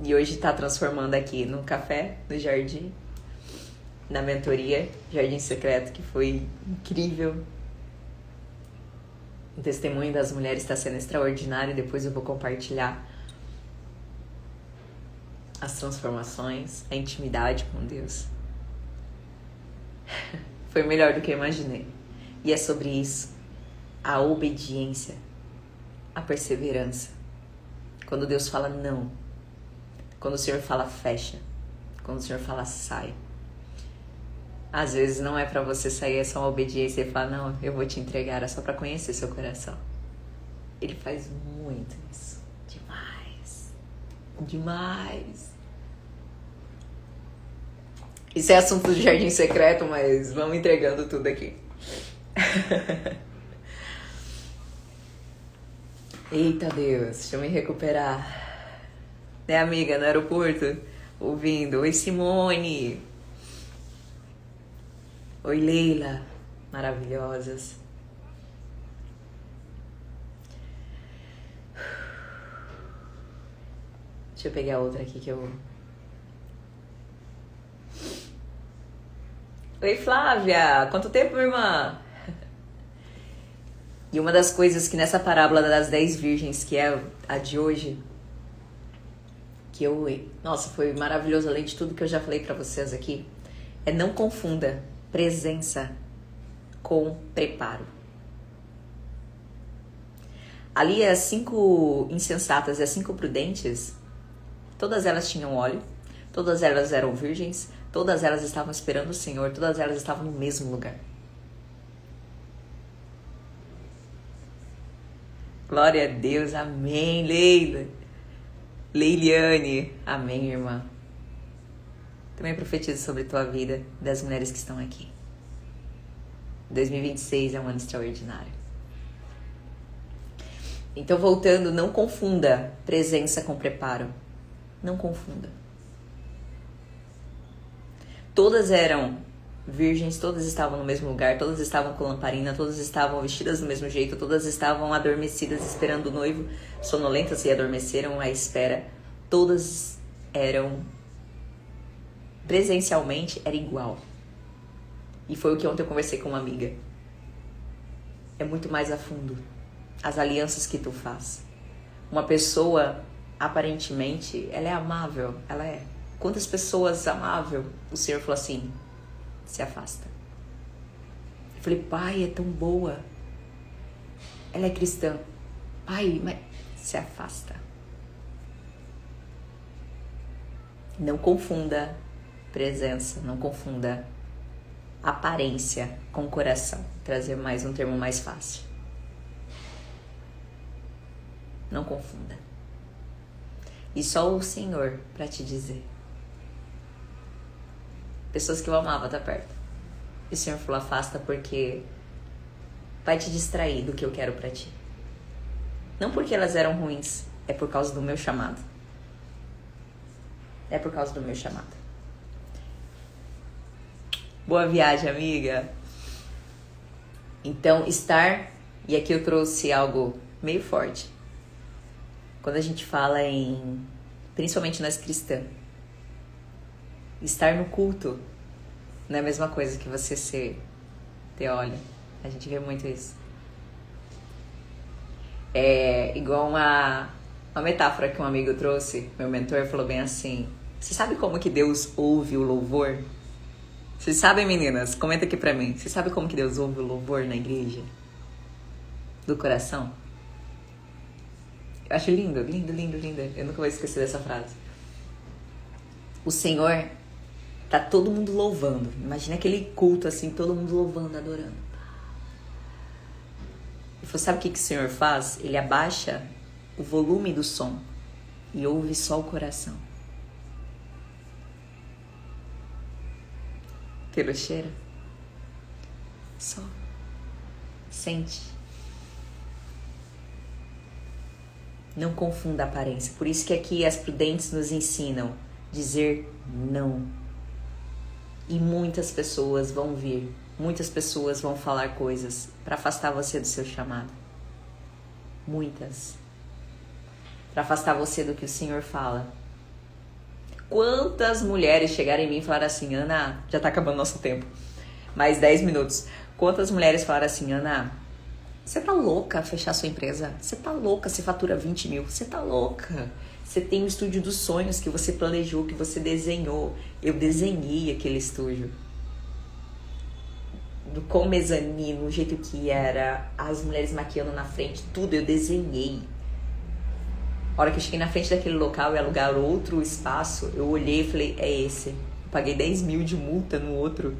E hoje tá transformando aqui no café, no jardim, na mentoria, Jardim Secreto, que foi incrível. O testemunho das mulheres está sendo extraordinário. Depois eu vou compartilhar as transformações, a intimidade com Deus. Foi melhor do que eu imaginei. E é sobre isso. A obediência, a perseverança. Quando Deus fala não. Quando o Senhor fala fecha. Quando o Senhor fala sai. Às vezes não é pra você sair, é só uma obediência e falar, não, eu vou te entregar, é só pra conhecer seu coração. Ele faz muito isso. Demais. Demais. Isso é assunto do Jardim Secreto, mas vamos entregando tudo aqui. Eita Deus, deixa eu me recuperar. Né, amiga, no aeroporto? Ouvindo. Oi, Simone. Oi, Leila. Maravilhosas. Deixa eu pegar outra aqui que eu... Oi, Flávia. Quanto tempo, minha irmã? E uma das coisas que nessa parábola das 10 virgens, que é a de hoje, nossa, foi maravilhoso, além de tudo que eu já falei pra vocês aqui, é não confunda presença com preparo. Ali as 5 insensatas e as 5 prudentes, todas elas tinham óleo, todas elas eram virgens, todas elas estavam esperando o Senhor, todas elas estavam no mesmo lugar. Glória a Deus, amém, Leiliane, amém, irmã. Também profetizo sobre a tua vida, das mulheres que estão aqui. 2026 é um ano extraordinário. Então, voltando, não confunda presença com preparo. Não confunda. Todas eram virgens, todas estavam no mesmo lugar, todas estavam com lamparina, todas estavam vestidas do mesmo jeito, todas estavam adormecidas esperando o noivo, sonolentas e adormeceram à espera. Todas eram, presencialmente, era igual. E foi o que ontem eu conversei com uma amiga. É muito mais a fundo as alianças que tu faz. Uma pessoa, aparentemente, ela é amável, ela é. Quantas pessoas amável, o Senhor falou assim, se afasta. Eu falei, pai, é tão boa. Ela é cristã. Pai, mas se afasta. Não confunda presença, não confunda aparência com coração. Trazer mais um termo mais fácil. Não confunda. E só o Senhor para te dizer. Pessoas que eu amava tá perto. E o Senhor falou, afasta porque vai te distrair do que eu quero pra ti. Não porque elas eram ruins, é por causa do meu chamado. É por causa do meu chamado. Boa viagem, amiga. Então, e aqui eu trouxe algo meio forte. Quando a gente fala principalmente nós cristãs, estar no culto não é a mesma coisa que você ter óleo. A gente vê muito isso. É igual uma metáfora que um amigo trouxe, meu mentor falou bem assim, você sabe como que Deus ouve o louvor? Vocês sabem, meninas? Comenta aqui pra mim. Você sabe como que Deus ouve o louvor na igreja? Do coração? Eu acho lindo, lindo, lindo, lindo. Eu nunca vou esquecer dessa frase. O Senhor, tá todo mundo louvando. Imagina aquele culto assim, todo mundo louvando, adorando. E você sabe o que o Senhor faz? Ele abaixa o volume do som e ouve só o coração. Pelo cheiro? Só. Sente. Não confunda a aparência. Por isso que aqui as prudentes nos ensinam dizer não. E muitas pessoas vão vir. Muitas pessoas vão falar coisas para afastar você do seu chamado. Muitas. Para afastar você do que o Senhor fala. Quantas mulheres chegaram em mim e falaram assim, Ana, já tá acabando nosso tempo. Mais 10 minutos. Quantas mulheres falaram assim, Ana, você tá louca a fechar sua empresa? Você tá louca, você fatura 20 mil? Você tá louca? Você tem o estúdio dos sonhos que você planejou, que você desenhou. Eu desenhei aquele estúdio. Com mezanino, o jeito que era, as mulheres maquiando na frente, tudo eu desenhei. A hora que eu cheguei na frente daquele local e alugar outro espaço, eu olhei e falei, é esse. Eu paguei 10 mil de multa no outro.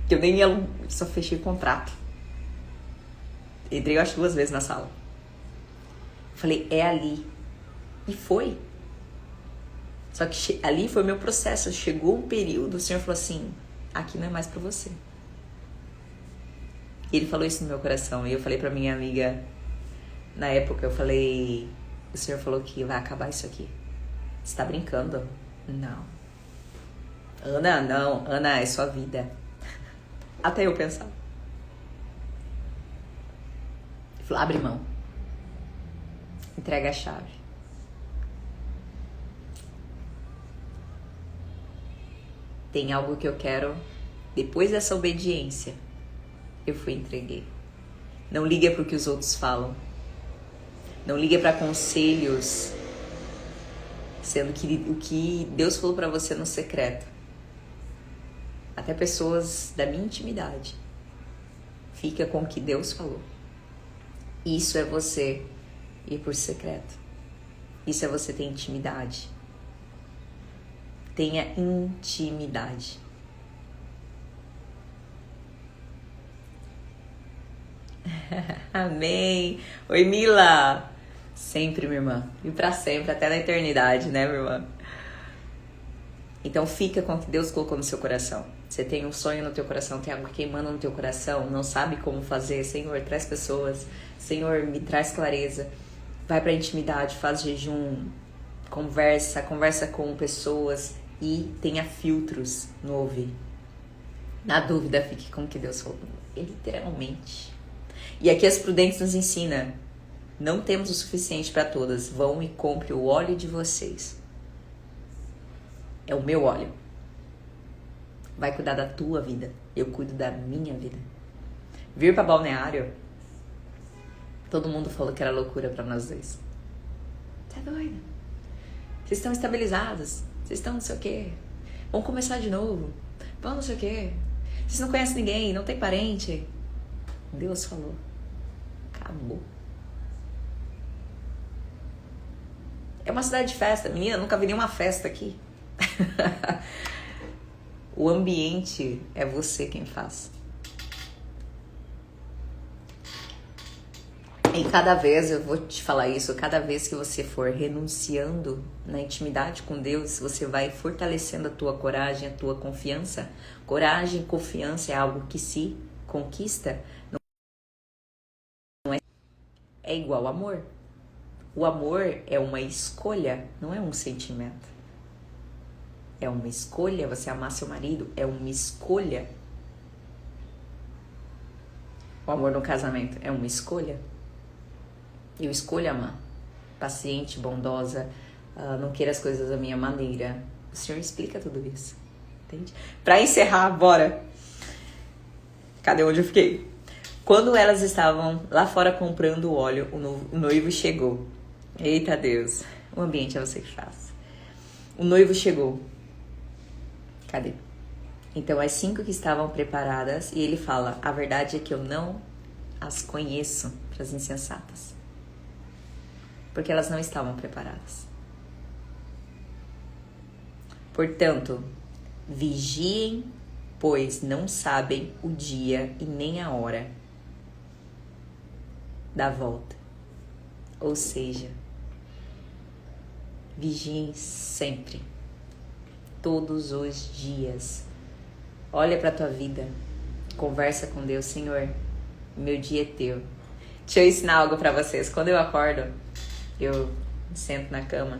Que eu nem ia, só fechei o contrato. Entrei, eu acho, 2 vezes na sala. Falei, é ali. E foi. Só que ali foi meu processo. Chegou um período, o Senhor falou assim, aqui não é mais pra você. E Ele falou isso no meu coração. E eu falei pra minha amiga, na época, eu falei, o Senhor falou que vai acabar isso aqui. Você tá brincando? Não. Ana, não. Ana, é sua vida. Até eu pensar. Ele falou, abre mão. Entrega a chave. Tem algo que eu quero. Depois dessa obediência, eu fui e entreguei. Não liga para o que os outros falam. Não liga para conselhos, sendo que o que Deus falou para você no secreto. Até pessoas da minha intimidade. Fica com o que Deus falou. Isso é você ir por secreto. Isso é você ter intimidade. Tenha intimidade. Amém. Oi, Mila. Sempre, minha irmã. E pra sempre, até na eternidade, né, minha irmã? Então fica com o que Deus colocou no seu coração. Você tem um sonho no teu coração, tem algo queimando no teu coração, não sabe como fazer. Senhor, traz pessoas. Senhor, me traz clareza. Vai pra intimidade, faz jejum, conversa com pessoas e tenha filtros no ouvir. Na dúvida, fique com o que Deus falou. Literalmente. E aqui as Prudentes nos ensina: não temos o suficiente para todas. Vão e compre o óleo de vocês. É o meu óleo. Vai cuidar da tua vida. Eu cuido da minha vida. Vir para Balneário, todo mundo falou que era loucura para nós dois. Tá doido? Vocês estão estabilizados. Vocês estão não sei o quê. Vamos começar de novo. Vamos não sei o quê. Vocês não conhecem ninguém, não tem parente. Deus falou. Acabou. É uma cidade de festa. Menina, nunca vi nenhuma festa aqui. O ambiente é você quem faz. E cada vez, eu vou te falar isso, cada vez que você for renunciando na intimidade com Deus, você vai fortalecendo a tua coragem, a tua confiança. Coragem e confiança é algo que se conquista, não é igual amor. O amor é uma escolha, não é um sentimento. É uma escolha, você amar seu marido é uma escolha. O amor no casamento é uma escolha. Eu escolho amar. Paciente, bondosa, não queira as coisas da minha maneira. O Senhor explica tudo isso. Entende? Pra encerrar, bora. Cadê onde eu fiquei? Quando elas estavam lá fora comprando o óleo, o noivo chegou. Eita Deus, o ambiente é você que faz. O noivo chegou. Cadê? Então as 5 que estavam preparadas, e ele fala: a verdade é que eu não as conheço, para as insensatas. Porque elas não estavam preparadas. Portanto, vigiem, pois não sabem o dia e nem a hora da volta. Ou seja, vigiem sempre, todos os dias. Olha para a tua vida, conversa com Deus. Senhor, meu dia é teu. Deixa eu ensinar algo para vocês. Quando eu acordo, eu sento na cama,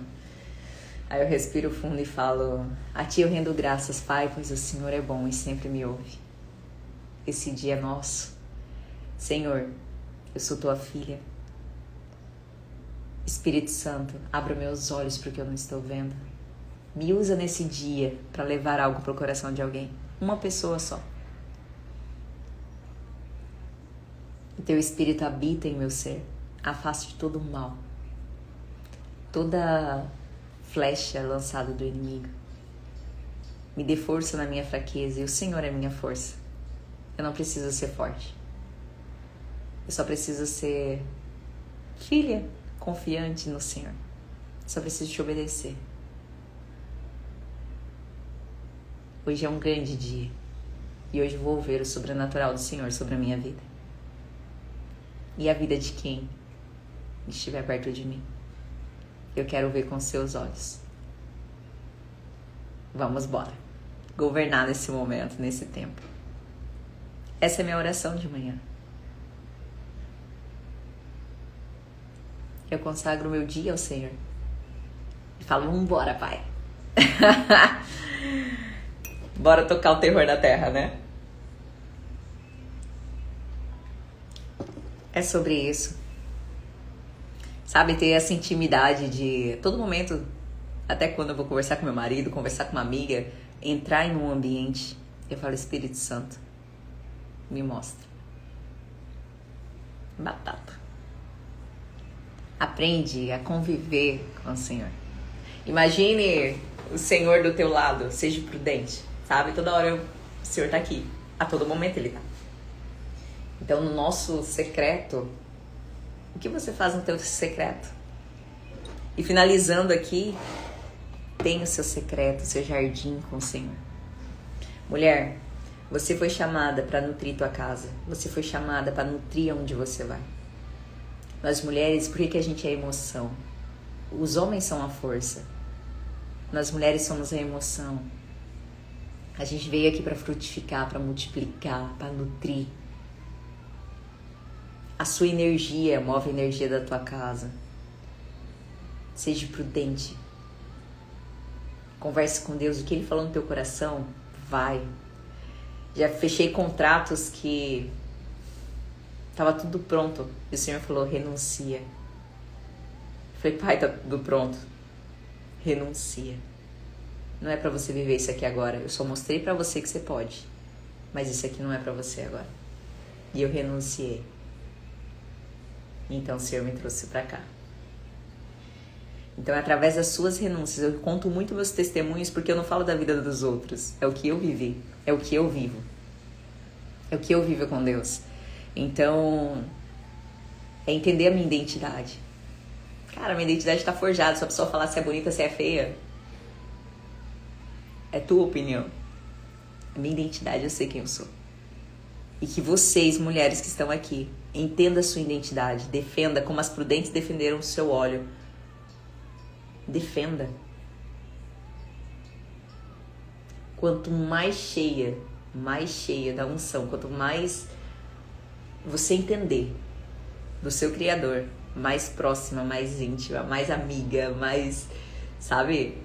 aí eu respiro fundo e falo: a ti eu rendo graças, Pai, pois o Senhor é bom e sempre me ouve. Esse dia é nosso. Senhor, eu sou tua filha. Espírito Santo, abra meus olhos para o que eu não estou vendo. Me usa nesse dia para levar algo para o coração de alguém. Uma pessoa só. O teu Espírito habita em meu ser. Afaste todo o mal. Toda flecha lançada do inimigo. Me dê força na minha fraqueza e o Senhor é minha força. Eu não preciso ser forte. Eu só preciso ser filha, confiante no Senhor. Eu só preciso te obedecer. Hoje é um grande dia. E hoje vou ver o sobrenatural do Senhor sobre a minha vida. E a vida de quem estiver perto de mim. Eu quero ver com seus olhos. Vamos embora. Governar nesse momento, nesse tempo. Essa é minha oração de manhã. Eu consagro o meu dia ao Senhor. E falo: vambora, Pai. Bora tocar o terror na terra, né? É sobre isso. Sabe, ter essa intimidade de todo momento, até quando eu vou conversar com meu marido, conversar com uma amiga, entrar em um ambiente, eu falo: Espírito Santo, me mostra. Batata. Aprende a conviver com o Senhor. Imagine o Senhor do teu lado, seja prudente, sabe? Toda hora o Senhor tá aqui, a todo momento Ele tá. Então, no nosso secreto, o que você faz no teu secreto? E finalizando aqui, tem o seu secreto, o seu jardim com o Senhor. Mulher, você foi chamada para nutrir tua casa. Você foi chamada para nutrir onde você vai. Nós mulheres, por que a gente é emoção? Os homens são a força. Nós mulheres somos a emoção. A gente veio aqui para frutificar, para multiplicar, para nutrir. A sua energia move a energia da tua casa. Seja prudente. Converse com Deus. O que Ele falou no teu coração, vai. Já fechei contratos que tava tudo pronto. E o Senhor falou, renuncia. Eu falei, pai, tá tudo pronto. Renuncia. Não é pra você viver isso aqui agora. Eu só mostrei pra você que você pode. Mas isso aqui não é pra você agora. E eu renunciei. Então o Senhor me trouxe pra cá. Então é através das suas renúncias. Eu conto muito meus testemunhos porque eu não falo da vida dos outros. É o que eu vivi. É o que eu vivo. É o que eu vivo com Deus. Então, é entender a minha identidade. Cara, minha identidade tá forjada. Se a pessoa falar se é bonita, se é feia, é tua opinião. A minha identidade, eu sei quem eu sou. E que vocês, mulheres que estão aqui, entendam a sua identidade. Defenda como as prudentes defenderam o seu óleo. Defenda. Quanto mais cheia da unção, quanto mais você entender do seu Criador, mais próxima, mais íntima, mais amiga, mais, sabe?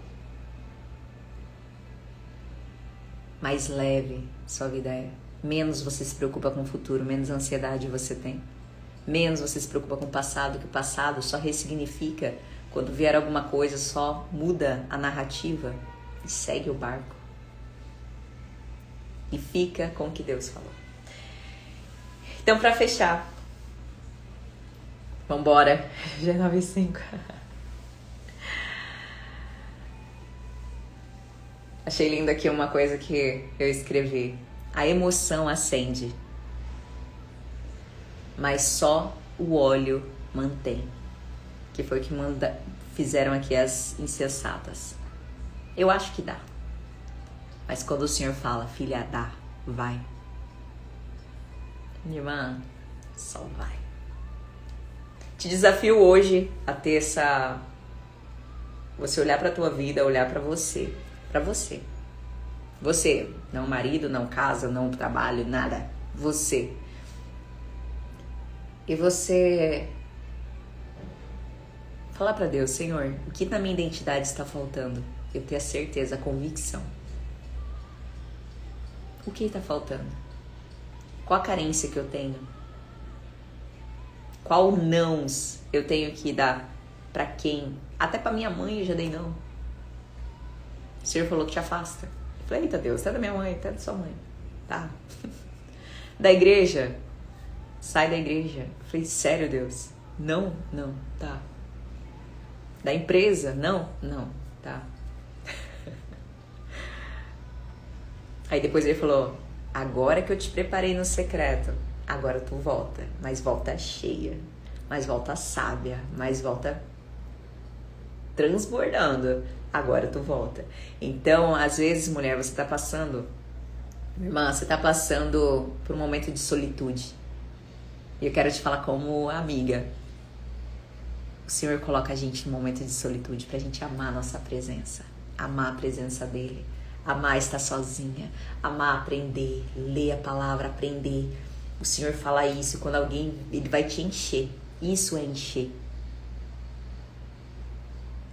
Mais leve sua vida é. Menos você se preocupa com o futuro, menos ansiedade você tem. Menos você se preocupa com o passado, que o passado só ressignifica. Quando vier alguma coisa, só muda a narrativa e segue o barco. E fica com o que Deus falou. Então, pra fechar, vambora, já é 9h05. Achei lindo aqui uma coisa que eu escrevi. A emoção acende, mas só o óleo mantém. Que foi o que fizeram aqui as insensatas. Eu acho que dá. Mas quando o Senhor fala, filha, dá, vai. Minha irmã, só vai. Te desafio hoje a ter essa... Você olhar pra tua vida, olhar pra você. Pra você. Você. Não marido, não casa, não trabalho, nada. Você. E você... Falar pra Deus, Senhor, o que na minha identidade está faltando? Eu tenho a certeza, a convicção. O que está faltando? Qual a carência que eu tenho? Qual nãos eu tenho que dar? Pra quem? Até pra minha mãe eu já dei não. O Senhor falou que te afasta. Eu falei, eita Deus, até da minha mãe, até da sua mãe. Tá. Da igreja? Sai da igreja. Eu falei, sério, Deus? Não, tá. Da empresa? Não, tá. Aí depois ele falou, agora que eu te preparei no secreto, agora tu volta. Mas volta cheia, mas volta sábia, mas volta transbordando. Agora tu volta. Então, às vezes, mulher, você tá passando... Irmã, você tá passando por um momento de solitude. E eu quero te falar como amiga. O Senhor coloca a gente num momento de solitude pra gente amar a nossa presença. Amar a presença dEle. Amar estar sozinha. Amar aprender. Ler a palavra, aprender. O Senhor fala isso. Quando alguém... Ele vai te encher. Isso é encher.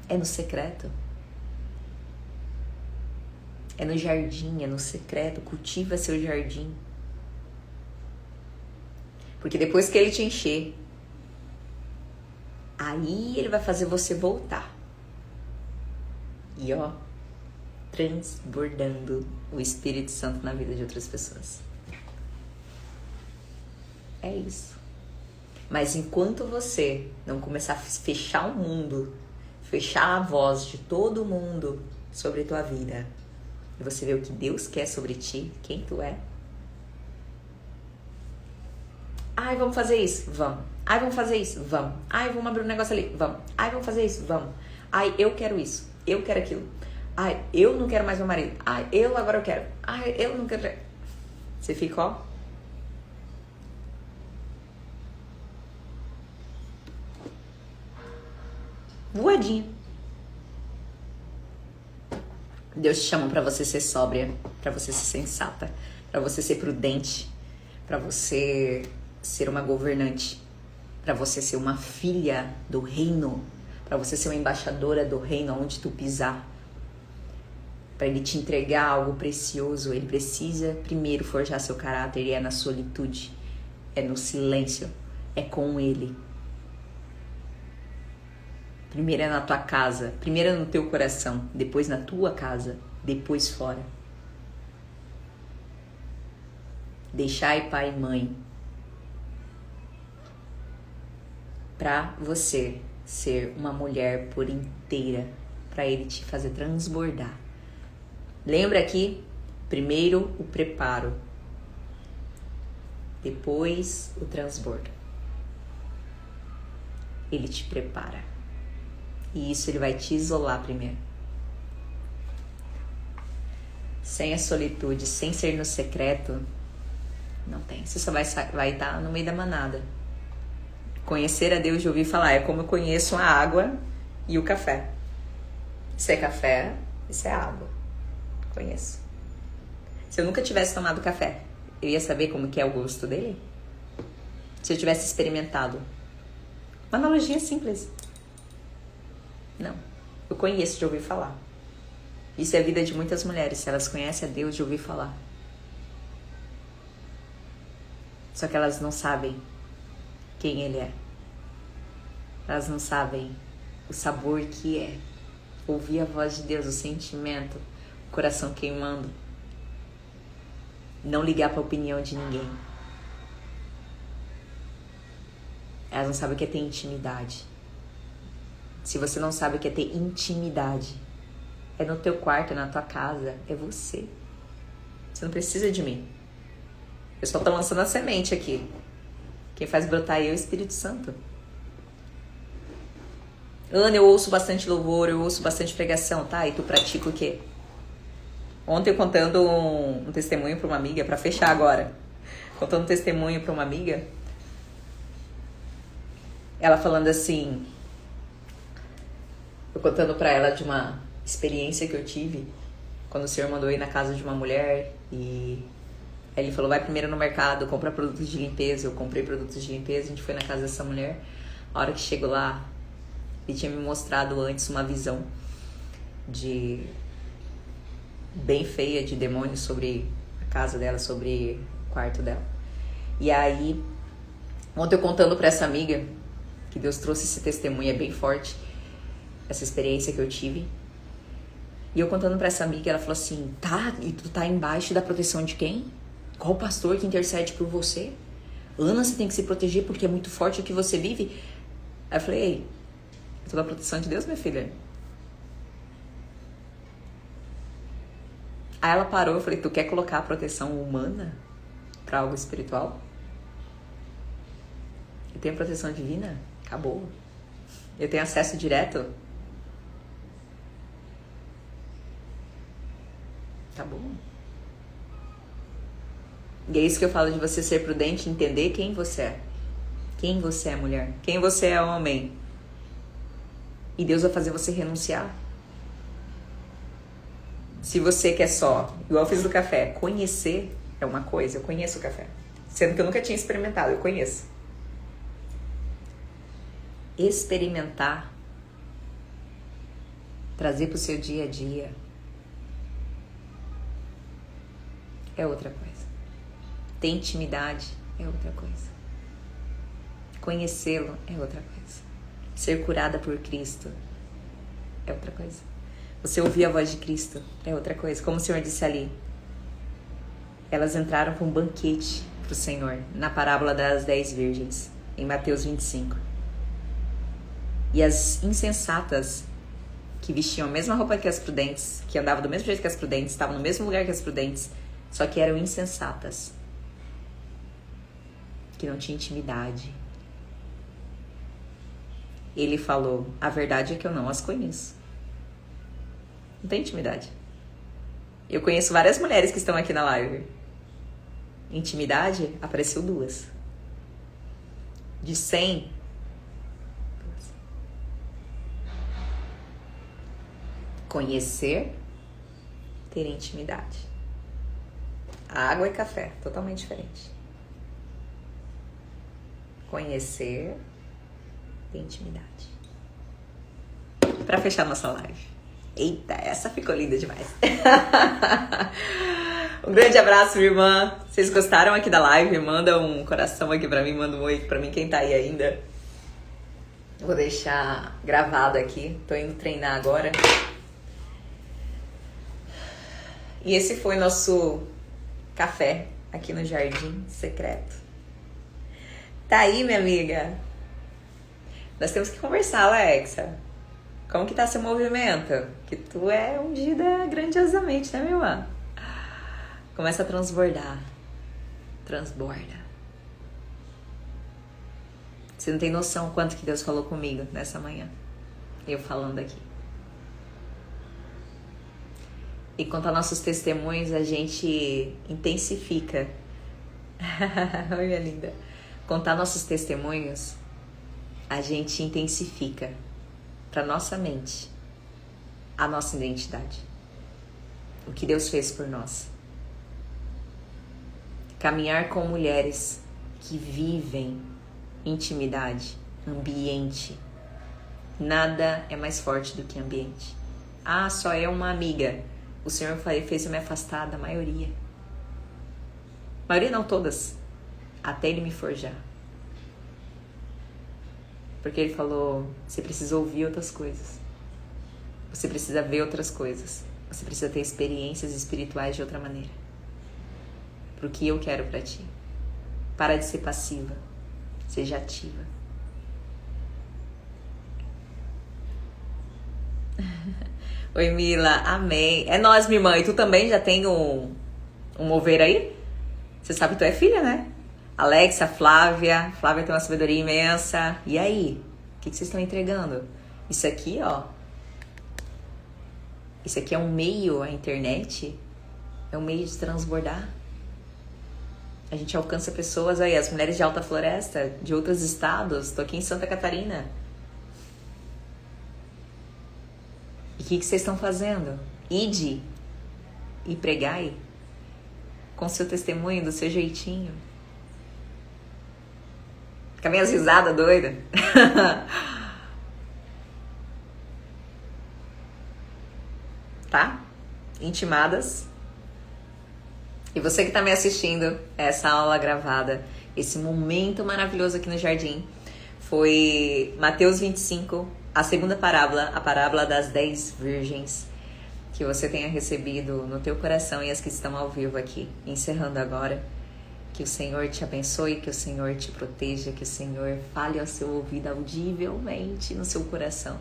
É no secreto. É no jardim, é no secreto. Cultiva seu jardim. Porque depois que Ele te encher, aí Ele vai fazer você voltar. E ó, transbordando o Espírito Santo na vida de outras pessoas. É isso. Mas enquanto você não começar a fechar o mundo, fechar a voz de todo mundo sobre a tua vida, e você ver o que Deus quer sobre ti, quem tu é. Ai, vamos fazer isso? Vamos. Ai, vamos fazer isso? Vamos. Ai, vamos abrir um negócio ali? Vamos. Ai, vamos fazer isso? Vamos. Ai, eu quero isso. Eu quero aquilo. Ai, eu não quero mais meu marido. Ai, agora eu quero. Ai, eu não quero. Você fica, ó. Voadinho. Deus te chamou pra você ser sóbria, pra você ser sensata, pra você ser prudente, pra você ser uma governante, pra você ser uma filha do reino, pra você ser uma embaixadora do reino onde tu pisar. Pra ele te entregar algo precioso, ele precisa primeiro forjar seu caráter, e é na solitude, é no silêncio, é com ele. Primeiro é na tua casa, primeiro é no teu coração, depois na tua casa, depois fora. Deixai pai e mãe pra você ser uma mulher por inteira, pra ele te fazer transbordar. Lembra aqui? Primeiro o preparo, depois o transbordo. Ele te prepara. E isso ele vai te isolar primeiro. Sem a solitude, sem ser no secreto, não tem. Você só vai estar no meio da manada. Conhecer a Deus de ouvir falar é como eu conheço a água e o café. Isso é café, isso é água. Conheço. Se eu nunca tivesse tomado café, eu ia saber como que é o gosto dele? Se eu tivesse experimentado. Uma analogia simples. Não, eu conheço de ouvir falar. Isso é a vida de muitas mulheres, elas conhecem a Deus de ouvir falar. Só que elas não sabem quem Ele é. Elas não sabem o sabor que é ouvir a voz de Deus, o sentimento, o coração queimando. Não ligar para a opinião de ninguém. Elas não sabem o que é ter intimidade. Se você não sabe o que é ter intimidade, é no teu quarto, é na tua casa, é você. Você não precisa de mim. Eu só tô lançando a semente aqui. Quem faz brotar é o Espírito Santo. Ana, eu ouço bastante louvor, eu ouço bastante pregação, tá? E tu pratica o quê? Ontem eu contando um testemunho pra uma amiga, pra fechar agora. Contando um testemunho pra uma amiga. Ela falando assim... Eu contando pra ela de uma experiência que eu tive quando o Senhor mandou ir na casa de uma mulher e aí ele falou, vai primeiro no mercado, compra produtos de limpeza. Eu comprei produtos de limpeza, a gente foi na casa dessa mulher. A hora que chegou lá, ele tinha me mostrado antes uma visão bem feia de demônios sobre a casa dela, sobre o quarto dela. E aí, ontem eu contando pra essa amiga que Deus trouxe esse testemunho, é bem forte, essa experiência que eu tive. E eu contando pra essa amiga, ela falou assim, tá, e tu tá embaixo da proteção de quem? Qual pastor que intercede por você? Ana, você tem que se proteger porque é muito forte o que você vive. Aí eu falei, ei, eu tô na proteção de Deus, minha filha. Aí ela parou, eu falei, tu quer colocar a proteção humana pra algo espiritual? Eu tenho proteção divina? Acabou. Eu tenho acesso direto? Tá bom. E é isso que eu falo de você ser prudente, entender quem você é. Quem você é, mulher. Quem você é, homem. E Deus vai fazer você renunciar. Se você quer só, igual eu fiz do café, conhecer é uma coisa. Eu conheço o café. Sendo que eu nunca tinha experimentado, eu conheço. Experimentar. Trazer pro seu dia a dia. É outra coisa. Ter intimidade é outra coisa. Conhecê-lo é outra coisa. Ser curada por Cristo é outra coisa. Você ouvir a voz de Cristo é outra coisa. Como o Senhor disse ali, elas entraram para um banquete pro Senhor, na parábola das 10 virgens. em Mateus 25. E as insensatas, que vestiam a mesma roupa que as prudentes, que andavam do mesmo jeito que as prudentes, estavam no mesmo lugar que as prudentes, só que eram insensatas, que não tinham intimidade. Ele falou, a verdade é que eu não as conheço. Não tem intimidade. Eu conheço várias mulheres que estão aqui na live. Intimidade, apareceu 2. De 100, 2. Conhecer, ter intimidade. Água e café, totalmente diferente. Conhecer, ter intimidade. Para fechar nossa live. Eita, essa ficou linda demais. Um grande abraço, minha irmã. Vocês gostaram aqui da live? Manda um coração aqui pra mim, manda um oi pra mim, quem tá aí ainda. Vou deixar gravado aqui. Tô indo treinar agora. E esse foi nosso café aqui no Jardim Secreto. Tá aí, minha amiga? Nós temos que conversar, Alexa. Como que tá seu movimento? Que tu é ungida grandiosamente, né, minha irmã? Começa a transbordar. Transborda. Você não tem noção quanto que Deus falou comigo nessa manhã. Eu falando aqui. E quanto a nossos testemunhos, a gente intensifica. Oi, minha linda. Contar nossos testemunhos, a gente intensifica para nossa mente a nossa identidade. O que Deus fez por nós. Caminhar com mulheres que vivem intimidade, ambiente. Nada é mais forte do que ambiente. Ah, só é uma amiga. O Senhor fez eu me afastar da maioria. Maioria não, todas. Até Ele me forjar. Porque Ele falou, você precisa ouvir outras coisas. Você precisa ver outras coisas. Você precisa ter experiências espirituais de outra maneira. Pro que eu quero pra ti. Para de ser passiva. Seja ativa. Oi, Mila. Amém. É nóis, minha irmã. E tu também já tem um mover aí? Você sabe que tu é filha, né? Alexa, Flávia. Flávia tem uma sabedoria imensa. E aí? O que vocês estão entregando? Isso aqui, ó. Isso aqui é um meio, a internet. É um meio de transbordar. A gente alcança pessoas aí, as mulheres de Alta Floresta, de outros estados. Tô aqui em Santa Catarina. E o que vocês estão fazendo? Ide e pregai com seu testemunho, do seu jeitinho. Fica minhas risadas doidas. Tá? Intimadas. E você que tá me assistindo, essa aula gravada, esse momento maravilhoso aqui no Jardim, foi Mateus 25, a segunda parábola, a parábola das 10 virgens, que você tenha recebido no teu coração e as que estão ao vivo aqui. Encerrando agora, que o Senhor te abençoe, que o Senhor te proteja, que o Senhor fale ao seu ouvido audivelmente no seu coração,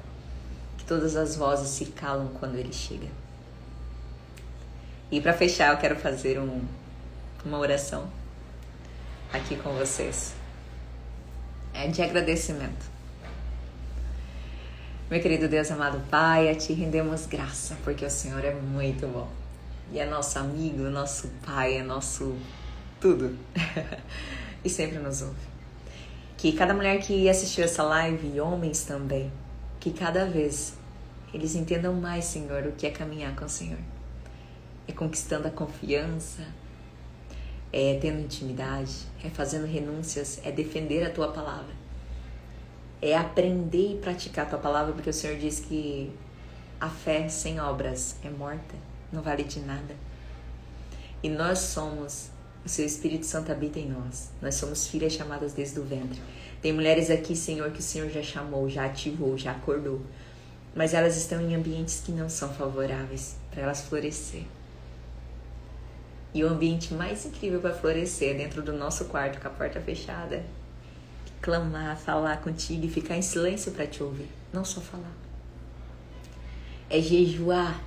que todas as vozes se calam quando Ele chega. E para fechar, eu quero fazer uma oração aqui com vocês. É de agradecimento. Meu querido Deus amado Pai, a Ti rendemos graça, porque o Senhor é muito bom. E é nosso amigo, nosso Pai, é nosso tudo. E sempre nos ouve. Que cada mulher que assistiu essa live, e homens também, que cada vez eles entendam mais, Senhor, o que é caminhar com o Senhor. É conquistando a confiança, é tendo intimidade, é fazendo renúncias, é defender a Tua palavra. É aprender e praticar a Tua palavra, porque o Senhor diz que a fé sem obras é morta, não vale de nada. E nós somos, o Seu Espírito Santo habita em nós. Nós somos filhas chamadas desde o ventre. Tem mulheres aqui, Senhor, que o Senhor já chamou, já ativou, já acordou. Mas elas estão em ambientes que não são favoráveis para elas florescer. E o ambiente mais incrível para florescer é dentro do nosso quarto, com a porta fechada. clamar, falar contigo e ficar em silêncio para te ouvir, não só falar. É jejuar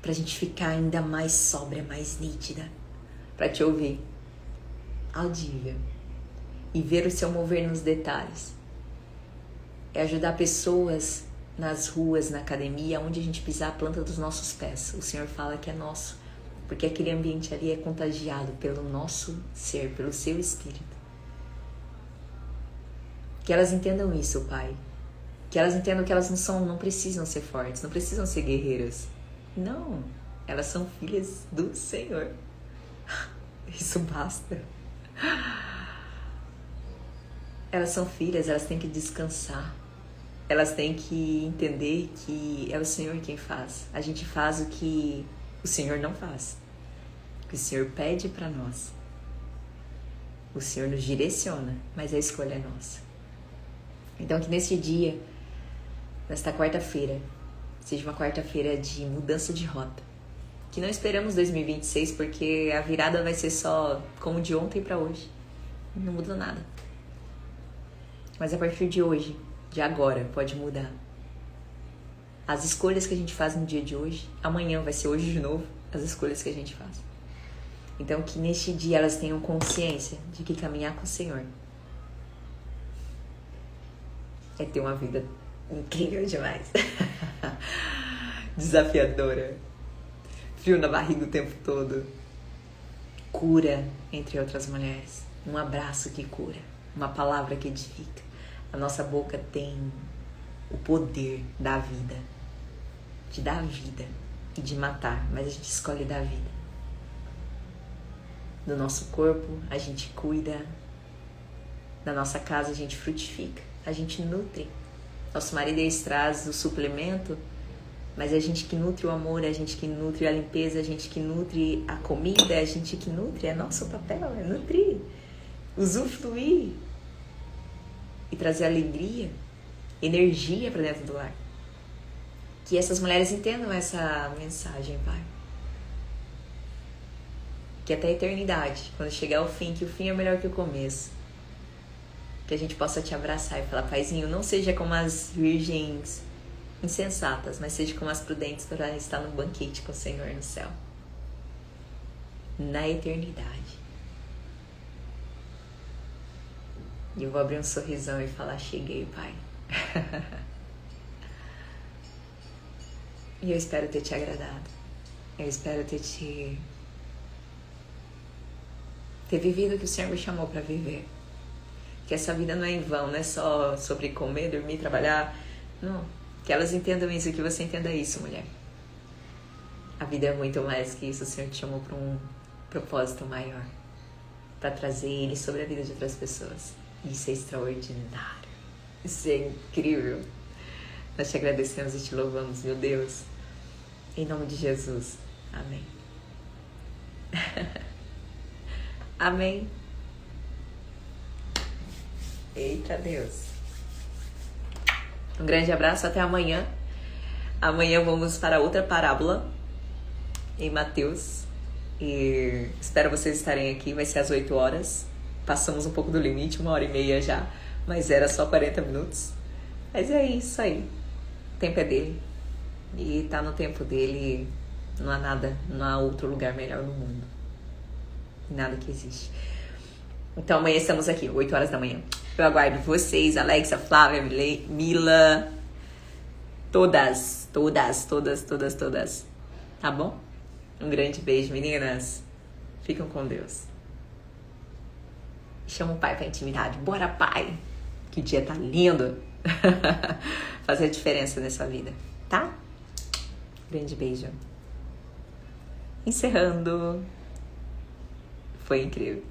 pra gente ficar ainda mais sóbria, mais nítida, para te ouvir, audível e ver o seu mover nos detalhes. É ajudar pessoas nas ruas, na academia, onde a gente pisar a planta dos nossos pés. O Senhor fala que é nosso, porque aquele ambiente ali é contagiado pelo nosso ser, pelo seu espírito. Que elas entendam isso, Pai. Que elas entendam que elas não precisam ser fortes, não precisam ser guerreiras. Não, elas são filhas do Senhor. Isso basta. Elas são filhas, elas têm que descansar. Elas têm que entender que é o Senhor quem faz. A gente faz o que o Senhor não faz. O que o Senhor pede para nós. O Senhor nos direciona, mas a escolha é nossa. Então que neste dia, nesta quarta-feira, seja uma quarta-feira de mudança de rota. Que não esperamos 2026, porque a virada vai ser só como de ontem para hoje. Não muda nada. Mas a partir de hoje, de agora, pode mudar. As escolhas que a gente faz no dia de hoje, amanhã vai ser hoje de novo, as escolhas que a gente faz. Então que neste dia elas tenham consciência de que caminhar com o Senhor é ter uma vida incrível demais. Desafiadora. Frio na barriga o tempo todo. Cura, entre outras mulheres. Um abraço que cura. Uma palavra que edifica. A nossa boca tem o poder da vida. De dar vida e de matar. Mas a gente escolhe dar vida. Do nosso corpo, a gente cuida. Da nossa casa, a gente frutifica. A gente nutre. Nosso marido traz o suplemento, mas é a gente que nutre o amor, é a gente que nutre a limpeza, é a gente que nutre a comida, é a gente que nutre, é nosso papel, é nutrir, usufruir e trazer alegria, energia para dentro do lar. Que essas mulheres entendam essa mensagem, Pai. Que até a eternidade, quando chegar ao fim, que o fim é melhor que o começo. Que a gente possa te abraçar e falar, Paizinho, não seja como as virgens insensatas, mas seja como as prudentes para estar no banquete com o Senhor no céu. Na eternidade. E eu vou abrir um sorrisão e falar, cheguei, Pai. E eu espero ter te agradado. Eu espero ter vivido o que o Senhor me chamou para viver. Que essa vida não é em vão, não é só sobre comer, dormir, trabalhar. Não. Que elas entendam isso, que você entenda isso, mulher. A vida é muito mais que isso. O Senhor te chamou para um propósito maior. Para trazer Ele sobre a vida de outras pessoas. Isso é extraordinário. Isso é incrível. Nós te agradecemos e te louvamos, meu Deus. Em nome de Jesus. Amém. Amém. Eita Deus. Um grande abraço, até amanhã. Amanhã vamos para outra parábola em Mateus. E espero vocês estarem aqui, vai ser às 8 horas. Passamos um pouco do limite, 1h30 já. Mas era só 40 minutos. Mas é isso aí. O tempo é dele. E tá no tempo dele. Não há nada, não há outro lugar melhor no mundo. Nada que existe. Então amanhã estamos aqui, 8 horas da manhã. Eu aguardo vocês, Alexa, Flávia, Mila, todas. Tá bom? Um grande beijo, meninas. Ficam com Deus. Chama o pai pra intimidade. Bora, pai! Que o dia tá lindo. Fazer a diferença nessa vida, tá? Grande beijo. Encerrando. Foi incrível.